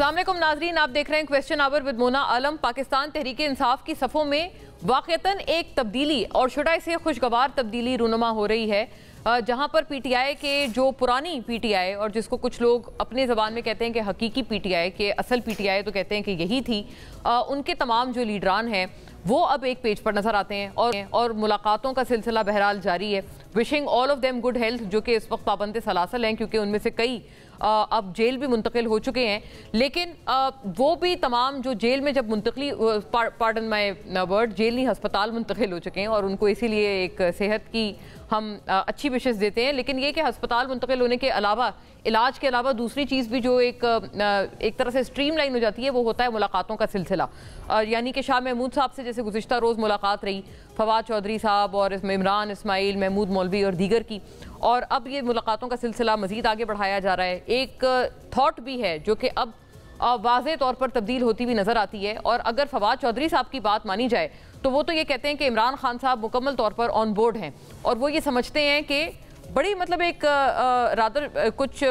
अस्सलाम वालेकुम नाजरीन, आप देख रहे हैं क्वेश्चन आवर विद मोना आलम। पाकिस्तान तहरीक इंसाफ की सफ़ों में वाक़तन एक तब्दीली और शुड आई से खुशगवार तब्दीली रूनुमा हो रही है, जहां पर पीटीआई के जो पुरानी पीटीआई और जिसको कुछ लोग अपने ज़बान में कहते हैं कि हकीकी पीटीआई के असल पीटीआई तो कहते हैं कि यही थी, उनके तमाम जो लीडरान हैं वो अब एक पेज पर नज़र आते हैं और मुलाकातों का सिलसिला बहरहाल जारी है। Wishing all of them good health, जो कि इस वक्त पाबंद सलासल हैं क्योंकि उनमें से कई अब जेल भी मुंतकिल हो चुके हैं, लेकिन वो भी तमाम जो जेल में जब मुंतकली पार्डन माय वर्ड जेल नहीं अस्पताल मुंतकिल हो चुके हैं और उनको इसीलिए एक सेहत की हम अच्छी विशेष देते हैं, लेकिन ये कि अस्पताल मुंतकिल होने के अलावा इलाज के अलावा दूसरी चीज़ भी जो एक तरह से स्ट्रीमलाइन हो जाती है वो होता है मुलाकातों का सिलसिला। यानी कि शाह महमूद साहब से जैसे गुज़िश्ता रोज़ मुलाकात रही, फवाद चौधरी साहब और इसमें इमरान इस्माइल, महमूद मौलवी और दीगर की, और अब ये मुलाकातों का सिलसिला मज़ीद आगे बढ़ाया जा रहा है। एक थॉट भी है जो कि अब वाज़े तौर पर तब्दील होती हुई नज़र आती है, और अगर फवाद चौधरी साहब की बात मानी जाए तो वो तो ये कहते हैं कि इमरान खान साहब मुकम्मल तौर पर ऑन बोर्ड हैं और वो ये समझते हैं कि बड़ी मतलब एक रादर कुछ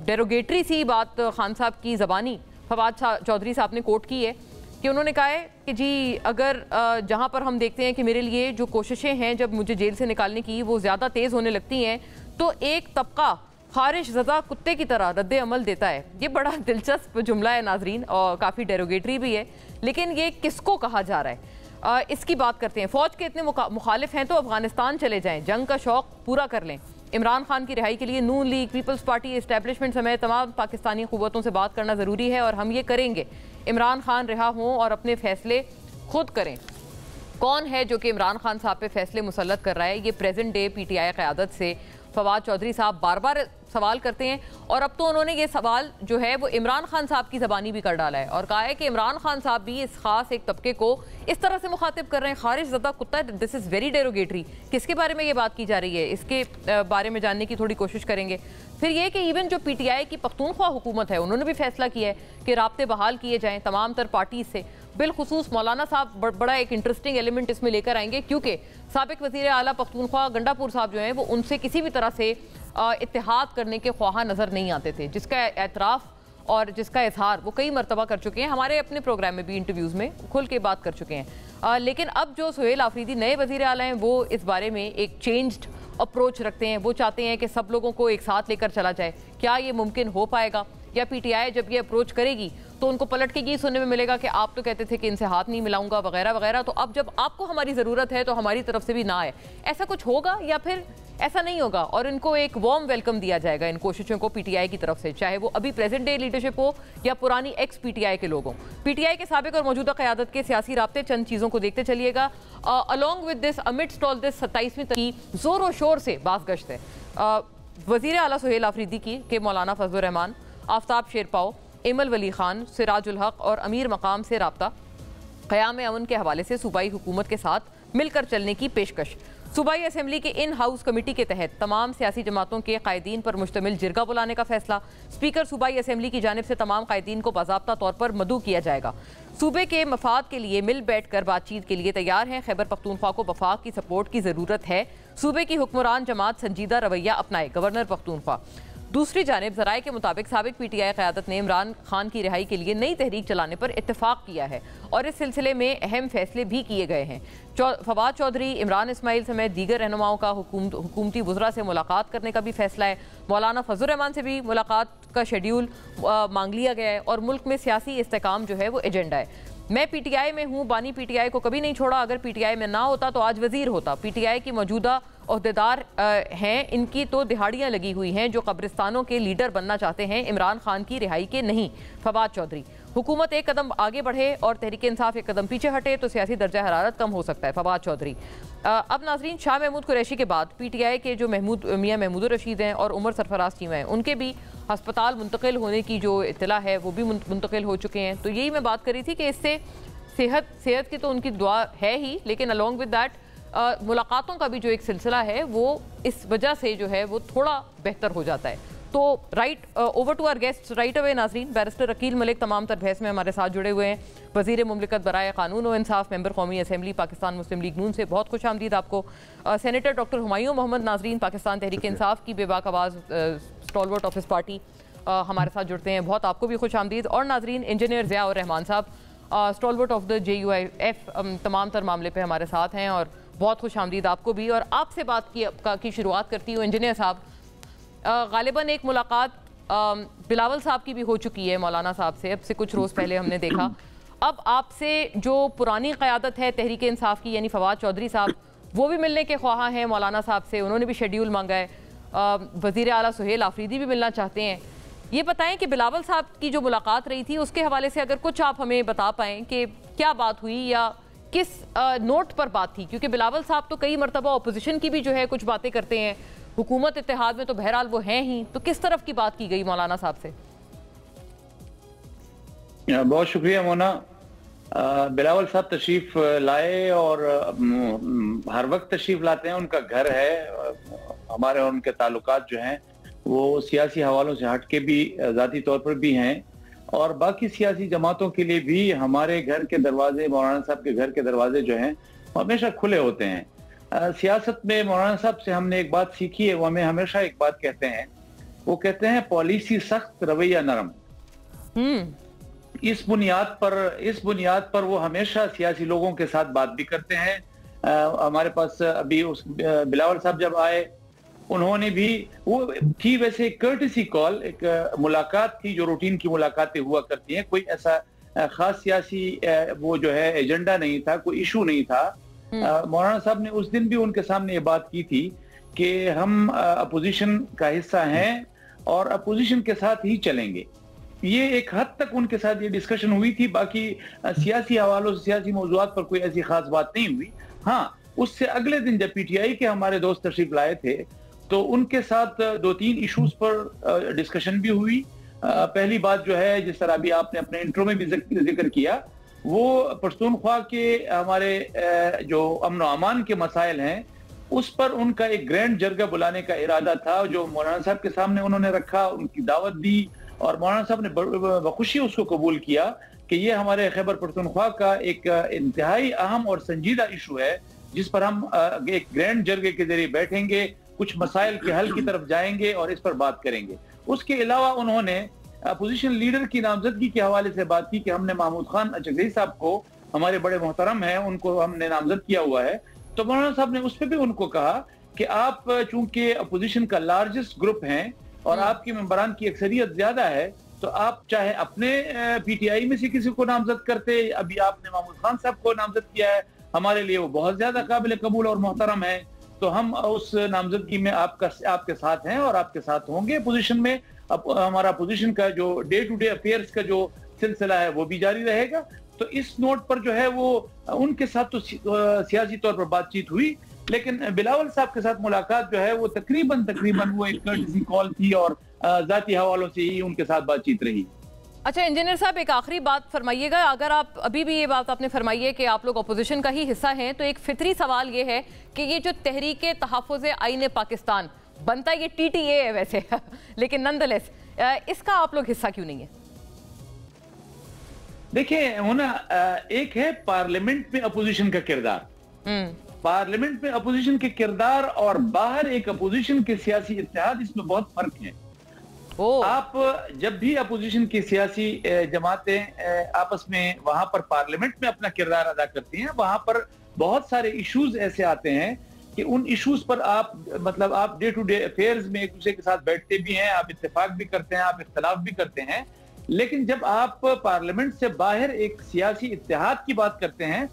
डेरोगेटरी सी बात खान साहब की ज़बानी फवाद चौधरी साहब ने कोट की है कि उन्होंने कहा है कि जी अगर जहाँ पर हम देखते हैं कि मेरे लिए जो कोशिशें हैं जब मुझे जेल से निकालने की वो ज़्यादा तेज़ होने लगती हैं तो एक तबका खारिश ज़दा कुत्ते की तरह रद्द अमल देता है। ये बड़ा दिलचस्प जुमला है नाजरीन और काफ़ी डेरोगेटरी भी है, लेकिन ये किसको कहा जा रहा है इसकी बात करते हैं। फ़ौज के इतने मुखालिफ हैं तो अफगानिस्तान चले जाएं, जंग का शौक़ पूरा कर लें। इमरान खान की रिहाई के लिए नून लीग, पीपल्स पार्टी, इस्टेब्लिशमेंट समेत तमाम पाकिस्तानी क़ुव्वतों से बात करना ज़रूरी है और हम ये करेंगे। इमरान खान रिहा हों और अपने फ़ैसले खुद करें। कौन है जो कि इमरान खान साहब पे फ़ैसले मुसल्लत कर रहा है? ये प्रेजेंट डे पीटीआई क़यादत से फवाद चौधरी साहब बार बार सवाल करते हैं, और अब तो उन्होंने ये सवाल जो है वो इमरान खान साहब की ज़बानी भी कर डाला है और कहा है कि इमरान खान साहब भी इस खास एक तबके को इस तरह से मुखातिब कर रहे हैं, खारिज ज़दा कुत्ता। This is very derogatory. किसके बारे में ये बात की जा रही है, इसके बारे में जानने की थोड़ी कोशिश करेंगे। फिर ये कि इवन जो पीटीआई की पख्तूनख्वा हुकूमत है उन्होंने भी फैसला किया है कि राब्ते बहाल किए जाएँ तमाम तर पार्टी से। बिलखुसूस मौलाना साहब बड़ा एक इंटरेस्टिंग एलिमेंट इसमें लेकर आएंगे, क्योंकि साबिक वज़ीर आला पख्तूनख्वा गंडापुर साहब जो हैं वो उनसे किसी भी तरह से इत्तेहाद करने के ख्वाहा नज़र नहीं आते थे, जिसका एतराफ़ और जिसका इजहार वो कई मरतबा कर चुके हैं। हमारे अपने प्रोग्राम में भी इंटरव्यूज़ में खुल के बात कर चुके हैं। लेकिन अब जो सुहेल आफरीदी नए वज़ीर आला हैं वो इस बारे में एक चेंज्ड अप्रोच रखते हैं। वो चाहते हैं कि सब लोगों को एक साथ लेकर चला जाए। क्या ये मुमकिन हो पाएगा, या पीटीआई जब ये अप्रोच करेगी तो उनको पलट के ये सुनने में मिलेगा कि आप तो कहते थे कि इनसे हाथ नहीं मिलाऊंगा वगैरह वगैरह, तो अब जब आपको हमारी ज़रूरत है तो हमारी तरफ से भी ना आए? ऐसा कुछ होगा या फिर ऐसा नहीं होगा और इनको एक वार्म वेलकम दिया जाएगा इन कोशिशों को पीटीआई की तरफ से, चाहे वो अभी प्रेजेंट डे लीडरशिप हो या पुरानी एक्स पीटीआई के लोगों? पीटीआई के साबिक और मौजूदा क़यादत के सियासी राब्ते, चंद चीज़ों को देखते चलिएगा। Along with this, amidst all this, 27वीं की ज़ोर व शोर से बाज़गश्त है वज़ीर आला सुहेल आफरीदी की के मौलाना फजलुर रहमान, आफ्ताब शेरपाओ, इमल वली खान, सिराजुल हक और अमीर मकाम से राब्ता, क़याम अमन के हवाले से सूबाई हुकूमत के साथ मिलकर चलने की पेशकश। सूबाई असम्बली के इन हाउस कमेटी के तहत तमाम सियासी जमातों के कायदीन पर मुश्तमिल जिरगा बुलाने का फैसला। स्पीकर सूबाई असम्बली की जानिब से तमाम कायदीन को बाज़ाब्ता तौर पर मदऊ किया जाएगा। सूबे के मफाद के लिए मिल बैठ कर बातचीत के लिए तैयार हैं। खैबर पख्तूनख्वा को वफाक की सपोर्ट की ज़रूरत है। सूबे की हुक्मरान जमात संजीदा रवैया अपनाए, गवर्नर पख्तूनख्वा। दूसरी जानिब ज़राए के मुताबिक साबिक पीटीआई क़यादत ने इमरान खान की रिहाई के लिए नई तहरीक चलाने पर इत्तेफाक किया है और इस सिलसिले में अहम फैसले भी किए गए हैं। फवाद चौधरी, इमरान इस्माइल समेत दीगर रहनुमाओं का हुकूमती वज़रा से मुलाकात करने का भी फैसला है। मौलाना फजलुर रहमान से भी मुलाकात का शेड्यूल मांग लिया गया है और मुल्क में सियासी इस्तेकाम जो है वो एजेंडा है। मैं पीटीआई में हूँ, बानी पीटीआई को कभी नहीं छोड़ा। अगर पीटीआई में ना होता तो आज वज़ीर होता। पीटीआई की मौजूदा ओहदेदार हैं, इनकी तो दिहाड़ियाँ लगी हुई हैं जो कब्रिस्तानों के लीडर बनना चाहते हैं, इमरान खान की रिहाई के नहीं। फवाद चौधरी, हुकूमत एक कदम आगे बढ़े और तहरीक इंसाफ एक कदम पीछे हटे तो सियासी दर्जा हरारत कम हो सकता है। फवाद चौधरी। अब नाजरीन, शाह महमूद कुरैशी के बाद पीटीआई के जो मियाँ महमूद रशीद हैं और उमर सरफराज चीमा हैं, उनके भी अस्पताल मुंतकिल होने की जो इत्तला है वो भी मुंतकिल हो चुके हैं। तो यही मैं बात कर रही थी कि इससे सेहत की तो उनकी दुआ है ही, लेकिन अलॉन्ग विद दैट मुलाकातों का भी जो एक सिलसिला है वो इस वजह से जो है वो थोड़ा बेहतर हो जाता है। तो right over to our guest right away नाजरीन। बैरिस्टर अकील मलिक तमाम तर बहस में हमारे साथ जुड़े हुए हैं। वज़ीर मुमलिकत बराए कानून व इंसाफ, मेंबर कौमी असम्बली पाकिस्तान मुस्लिम लीग नून से बहुत खुश आमदीद आपको। सेनेटर डॉक्टर हुमायूं मोहम्मद नाजरीन, पाकिस्तान तहरीक इंसाफ की बेबाक आवाज़, स्टॉलवर्ट ऑफ हिस पार्टी, हमारे साथ जुड़ते हैं। बहुत आपको भी खुश आमदीद। और नाजरीन, इंजीनियर ज़िया और रहमान साहब, स्टॉलवर्ट ऑफ द JUIF, तमाम तर मामले पे हमारे साथ हैं और बहुत खुश आमदीद आपको भी। और आपसे बात की शुरुआत करती हूँ इंजीनियर साहब। गालिबन एक मुलाकात बिलावल साहब की भी हो चुकी है मौलाना साहब से, अब से कुछ रोज़ पहले हमने देखा। अब आपसे जो पुरानी क़यादत है तहरीक इंसाफ की, यानी फवाद चौधरी साहब, वो भी मिलने के ख्वाह हैं मौलाना साहब से, उन्होंने भी शेड्यूल मांगा है। वज़ीर आला सुहेल आफरीदी भी मिलना चाहते हैं। ये बताएं कि बिलावल साहब की जो मुलाकात रही थी उसके हवाले से अगर कुछ आप हमें बता पाएँ कि क्या बात हुई या किस नोट पर बात थी, क्योंकि बिलावल साहब तो कई मरतबा अपोजिशन की भी जो है कुछ बातें करते हैं, हुकूमत इत्तेहाद में तो बहरहाल वो हैं ही। तो किस तरफ की बात की गई मौलाना साहब से? बहुत शुक्रिया मोना। बिलावल साहब तशरीफ लाए और हर वक्त तशरीफ लाते हैं, उनका घर है। हमारे और उनके ताल्लुकात जो हैं वो सियासी हवालों से हट के भी ज़ाती तौर पर भी हैं और बाकी सियासी जमातों के लिए भी हमारे घर के दरवाजे, मौलाना साहब के घर के दरवाजे जो हैं हमेशा खुले होते हैं। सियासत में मौलाना साहब से हमने एक बात सीखी है, वो हमें हमेशा एक बात कहते हैं, वो कहते हैं पॉलिसी सख्त, रवैया नरम। इस बुनियाद पर वो हमेशा सियासी लोगों के साथ बात भी करते हैं। हमारे पास अभी उस बिलावल साहब जब आए, उन्होंने भी, वो थी वैसे कर्टेसी कॉल, एक मुलाकात थी जो रूटीन की मुलाकातें हुआ करती हैं, कोई ऐसा खास सियासी वो जो है एजेंडा नहीं था, कोई इशू नहीं था। मौलाना साहब ने उस दिन भी उनके सामने ये बात की थी कि हम अपोजिशन का हिस्सा हैं और अपोजिशन के साथ ही चलेंगे। ये एक हद तक उनके साथ ये डिस्कशन हुई थी, बाकी सियासी हवालों से, सियासी मौजूदात पर कोई ऐसी खास बात नहीं हुई। हाँ, उससे अगले दिन जब PTI के हमारे दोस्त तशरीफ लाए थे तो उनके साथ 2-3 इशूज पर डिस्कशन भी हुई। पहली बात जो है, जिस तरह अभी आपने अपने इंट्रो में भी जिक्र किया, वो पश्तूनख्वा के हमारे जो अमन व अमान के मसाइल हैं उस पर उनका एक ग्रैंड जरगा बुलाने का इरादा था, जो मौलाना साहब के सामने उन्होंने रखा, उनकी दावत दी और मौलाना साहब ने बखुशी उसको कबूल किया कि ये हमारे खैबर पख्तूनख्वा का एक इंतहाई अहम और संजीदा इशू है, जिस पर हम एक ग्रैंड जरगे के जरिए बैठेंगे, कुछ मसाइल के हल की तरफ जाएंगे और इस पर बात करेंगे। उसके अलावा उन्होंने अपोजिशन लीडर की नामजदगी के हवाले से बात की कि हमने महमूद खान अचगई साहब को, हमारे बड़े मोहतरम हैं, उनको हमने नामजद किया हुआ है। तो मौलाना साहब ने उस पर भी उनको कहा कि आप चूंकि अपोजिशन का लार्जेस्ट ग्रुप हैं और आपके मेंबरान की अक्सरियत ज्यादा है, तो आप चाहे अपने PTI में से किसी को नामजद करते, अभी आपने महमूद खान साहब को नामजद किया है, हमारे लिए वो बहुत ज्यादा काबिल कबूल और मोहतरम है, तो हम उस नामजदगी में आपके साथ हैं और आपके साथ होंगे। पोजीशन में हमारा पोजीशन का जो डे टू डे अफेयर्स का जो सिलसिला है वो भी जारी रहेगा। तो इस नोट पर जो है वो उनके साथ तो सियासी तौर पर बातचीत हुई, लेकिन बिलावल साहब के साथ मुलाकात जो है वो तकरीबन वो एक कर्टेसी कॉल थी और जाती हवालों से ही उनके साथ बातचीत रही। अच्छा इंजीनियर साहब, एक आखिरी बात फरमाइएगा। अगर आप अभी भी ये बात आपने फरमाई है कि आप लोग अपोजिशन का ही हिस्सा हैं, तो एक फितरी सवाल ये है कि ये जो तहरीक तहफ़्फ़ुज़ आईन पाकिस्तान बनता है, ये TTA है वैसे लेकिन नंदलेस इसका आप लोग हिस्सा क्यों नहीं है? देखिए होना, एक है पार्लियामेंट में अपोजिशन का किरदार, पार्लियामेंट में अपोजिशन के किरदार और बाहर एक अपोजिशन के सियासी इत्तेहाद, इसमें बहुत फर्क है। आप जब भी अपोजिशन की सियासी जमातें आपस में वहां पर पार्लियामेंट में अपना किरदार अदा करती हैं, वहां पर बहुत सारे इश्यूज ऐसे आते हैं कि उन इश्यूज पर आप डे टू डे अफेयर्स में एक दूसरे के साथ बैठते भी हैं, आप इत्तेफाक भी करते हैं, आप इख्तलाफ भी करते हैं, लेकिन जब आप पार्लियामेंट से बाहर एक सियासी इत्तेहाद की बात करते हैं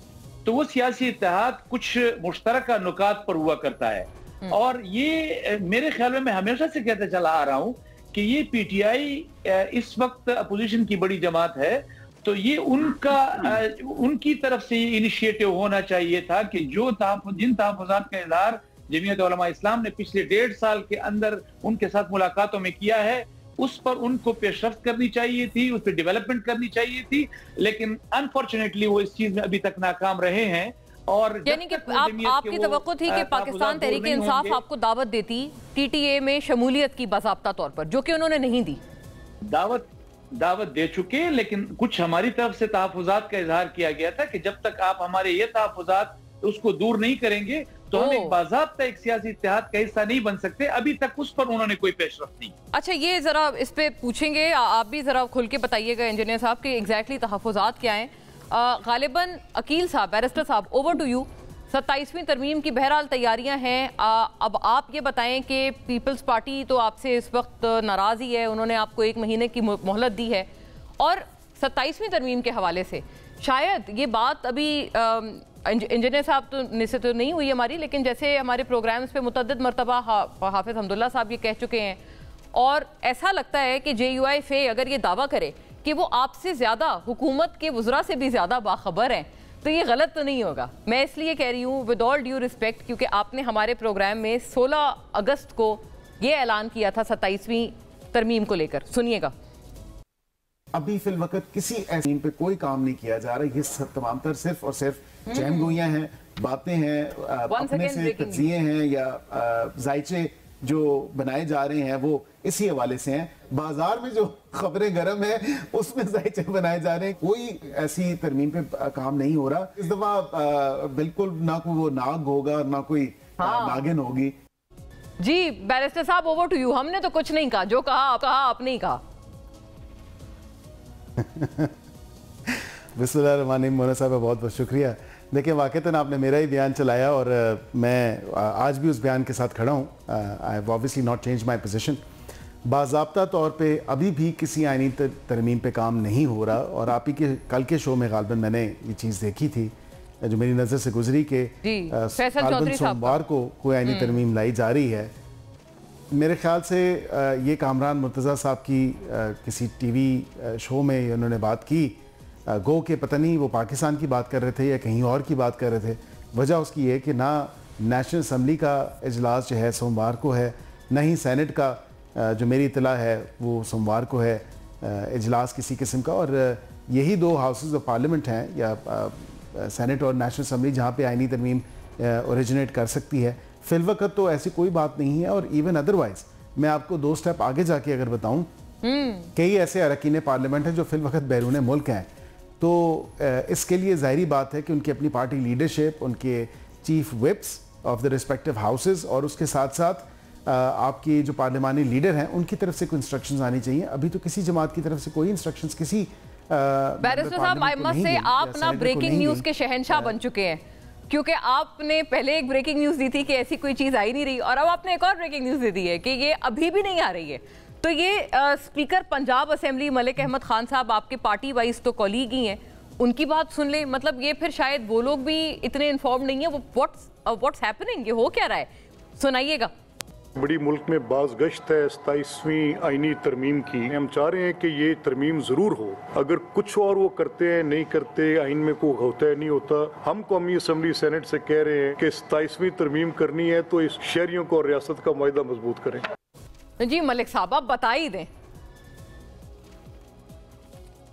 तो वो सियासी इत्तेहाद कुछ मुश्तरका नुकात पर हुआ करता है। और ये मेरे ख्याल में, मैं हमेशा से कहते चला आ रहा हूं कि ये PTI इस वक्त अपोजिशन की बड़ी जमात है, तो ये उनकी तरफ से इनिशिएटिव होना चाहिए था कि जिन तहफ़्फ़ुज़ात का इज़हार जमीयत उलमा इस्लाम ने पिछले 1.5 साल के अंदर उनके साथ मुलाकातों में किया है, उस पर उनको पेशरफ्त करनी चाहिए थी, उस पर डेवलपमेंट करनी चाहिए थी, लेकिन अनफॉर्चुनेटली वो इस चीज में अभी तक नाकाम रहे हैं। और यानी कि आपकी तवक्को थी कि पाकिस्तान तहरीक इंसाफ आपको दावत देती TTA में शमूलियत की बाज़ाब्ता तौर पर, जो कि उन्होंने नहीं दी। दावत दे चुके, लेकिन कुछ हमारी तरफ से तहफ़्फ़ुज़ात का इजहार किया गया था कि जब तक आप हमारे ये तहफ़्फ़ुज़ात उसको दूर नहीं करेंगे तो हम एक बाज़ाब्ता एक सियासी इत्तेहाद का हिस्सा नहीं बन सकते। अभी तक उस पर उन्होंने कोई पेशरफ्त नहीं। अच्छा, ये जरा इस पे पूछेंगे, आप भी जरा खुल के बताइएगा इंजीनियर साहब कि एग्जैक्टली तहफ़्फ़ुज़ात क्या हैं। गालिबन अकील साहब, बैरिस्टर साहब, ओवर टू यू। 27वीं तरमीम की बहरहाल तैयारियां हैं। अब आप ये बताएं कि पीपल्स पार्टी तो आपसे इस वक्त नाराज़ ही है, उन्होंने आपको 1 महीने की मोहलत दी है, और 27वीं तरमीम के हवाले से शायद ये बात अभी इंजीनियर साहब से तो नहीं हुई हमारी, लेकिन जैसे हमारे प्रोग्राम्स पे मुतअद्दिद मरतबा हाफिज़ हमदुल्ला साहब ये कह चुके हैं, और ऐसा लगता है कि JUIFA अगर ये दावा करे कि वो आपसे ज़्यादा हुकूमत के वज़रा से भी ज़्यादा बाखबर हैं, तो ये गलत तो नहीं होगा। मैं इसलिए कह रही हूँ विद ऑल ड्यू रिस्पेक्ट, क्योंकि आपने हमारे प्रोग्राम में 16 अगस्त को ये ऐलान किया था 27वीं तरमीम को लेकर। सुनिएगा। अभी फिल वक्त किसी ऐसी पे कोई काम नहीं किया जा रहा। ये तमाम तर सिर्फ और सिर्फ चैनगोइयां हैं, बातें हैं, अपने से तज्जिए हैं या जायचे जो बनाए जा रहे हैं वो इसी हवाले से हैं। बाजार में जो खबरें गर्म है उसमें जायचे बनाए जा रहे हैं। कोई ऐसी तरमीम पे काम नहीं हो रहा इस दफा। बिल्कुल ना कोई वो नाग होगा ना कोई नागिन होगी। जी बैरिस्टर साहब, ओवर टू यू। हमने तो कुछ नहीं कहा, जो कहा आपने ही कहा। बिस्मिल्लाहिर्रहमानिर्रहीम। मोना साहब बहुत बहुत शुक्रिया। देखिए, वाक़तन आपने मेरा ही बयान चलाया और मैं आज भी उस बयान के साथ खड़ा हूँ। I have obviously not change my position. बाज़ाब्ता तौर पे अभी भी किसी आइनी तरमीम पे काम नहीं हो रहा, और आप ही के कल के शो में गालिबन मैंने ये चीज़ देखी थी जो मेरी नज़र से गुजरी के सोमवार को कोई आइनी तरमीम लाई जा रही है। मेरे ख्याल से ये कामरान मुर्तज़ा साहब की किसी TV शो में उन्होंने बात की, गो के पता नहीं वो पाकिस्तान की बात कर रहे थे या कहीं और की बात कर रहे थे। वजह उसकी है कि ना नेशनल असम्बली का इजलास जो है सोमवार को है, ना ही सेनेट का जो मेरी इतला है वो सोमवार को है इजलास किसी किस्म का। और यही 2 हाउसेस ऑफ पार्लियामेंट हैं, या सेनेट और नेशनल असम्बली, जहाँ पे आइनी तरमीम ओरिजिनेट कर सकती है। फिल वक्त तो ऐसी कोई बात नहीं है। और इवन अदरवाइज मैं आपको 2 स्टेप आगे जाके अगर बताऊं, कई ऐसे अरकान पार्लियामेंट हैं जो फिल वक्त बैरून मुल्क हैं, तो इसके लिए ज़ाहिरी बात है कि उनकी अपनी पार्टी लीडरशिप, उनके chief chips of the respective houses, और उसके साथ साथ आपकी जो पार्लिमानी लीडर हैं उनकी तरफ से कोई इंस्ट्रक्शंस आनी चाहिए। अभी तो किसी जमात की तरफ से कोई इंस्ट्रक्शंस किसी बैरिस्टर साहब, आई मस्ट से आप ना ब्रेकिंग न्यूज़ के शहंशाह बन चुके हैं, क्योंकि आपने पहले एक ब्रेकिंग न्यूज़ दी थी कि ऐसी कोई चीज़ आई नहीं रही, और अब आपने एक और ब्रेकिंग न्यूज़ दे दी है कि ये अभी भी नहीं आ रही है। तो ये स्पीकर पंजाब असेंबली मलिक अहमद खान साहब आपके पार्टी वाइज तो कॉलीग ही हैं, उनकी बात सुन ले। मतलब ये फिर शायद वो लोग भी इतने इन्फॉर्म नहीं है। वो व्हाट्स हैपनिंग, ये हो क्या रहा है, सुनाइएगा। बड़ी मुल्क में बाज गश्त है 27वीं आईनी तरमीम की। हम चाह रहे हैं कि ये तरमीम ज़रूर हो। अगर कुछ और वो करते हैं नहीं करते, आइन में कोई होता है नहीं होता, हम कौमी असम्बली सेनेट से कह रहे हैं कि 27वीं तरमीम करनी है तो इस शहरियों को और रियासत का मायदा मजबूत करें। जी मलिक साहब, आप बता ही दें।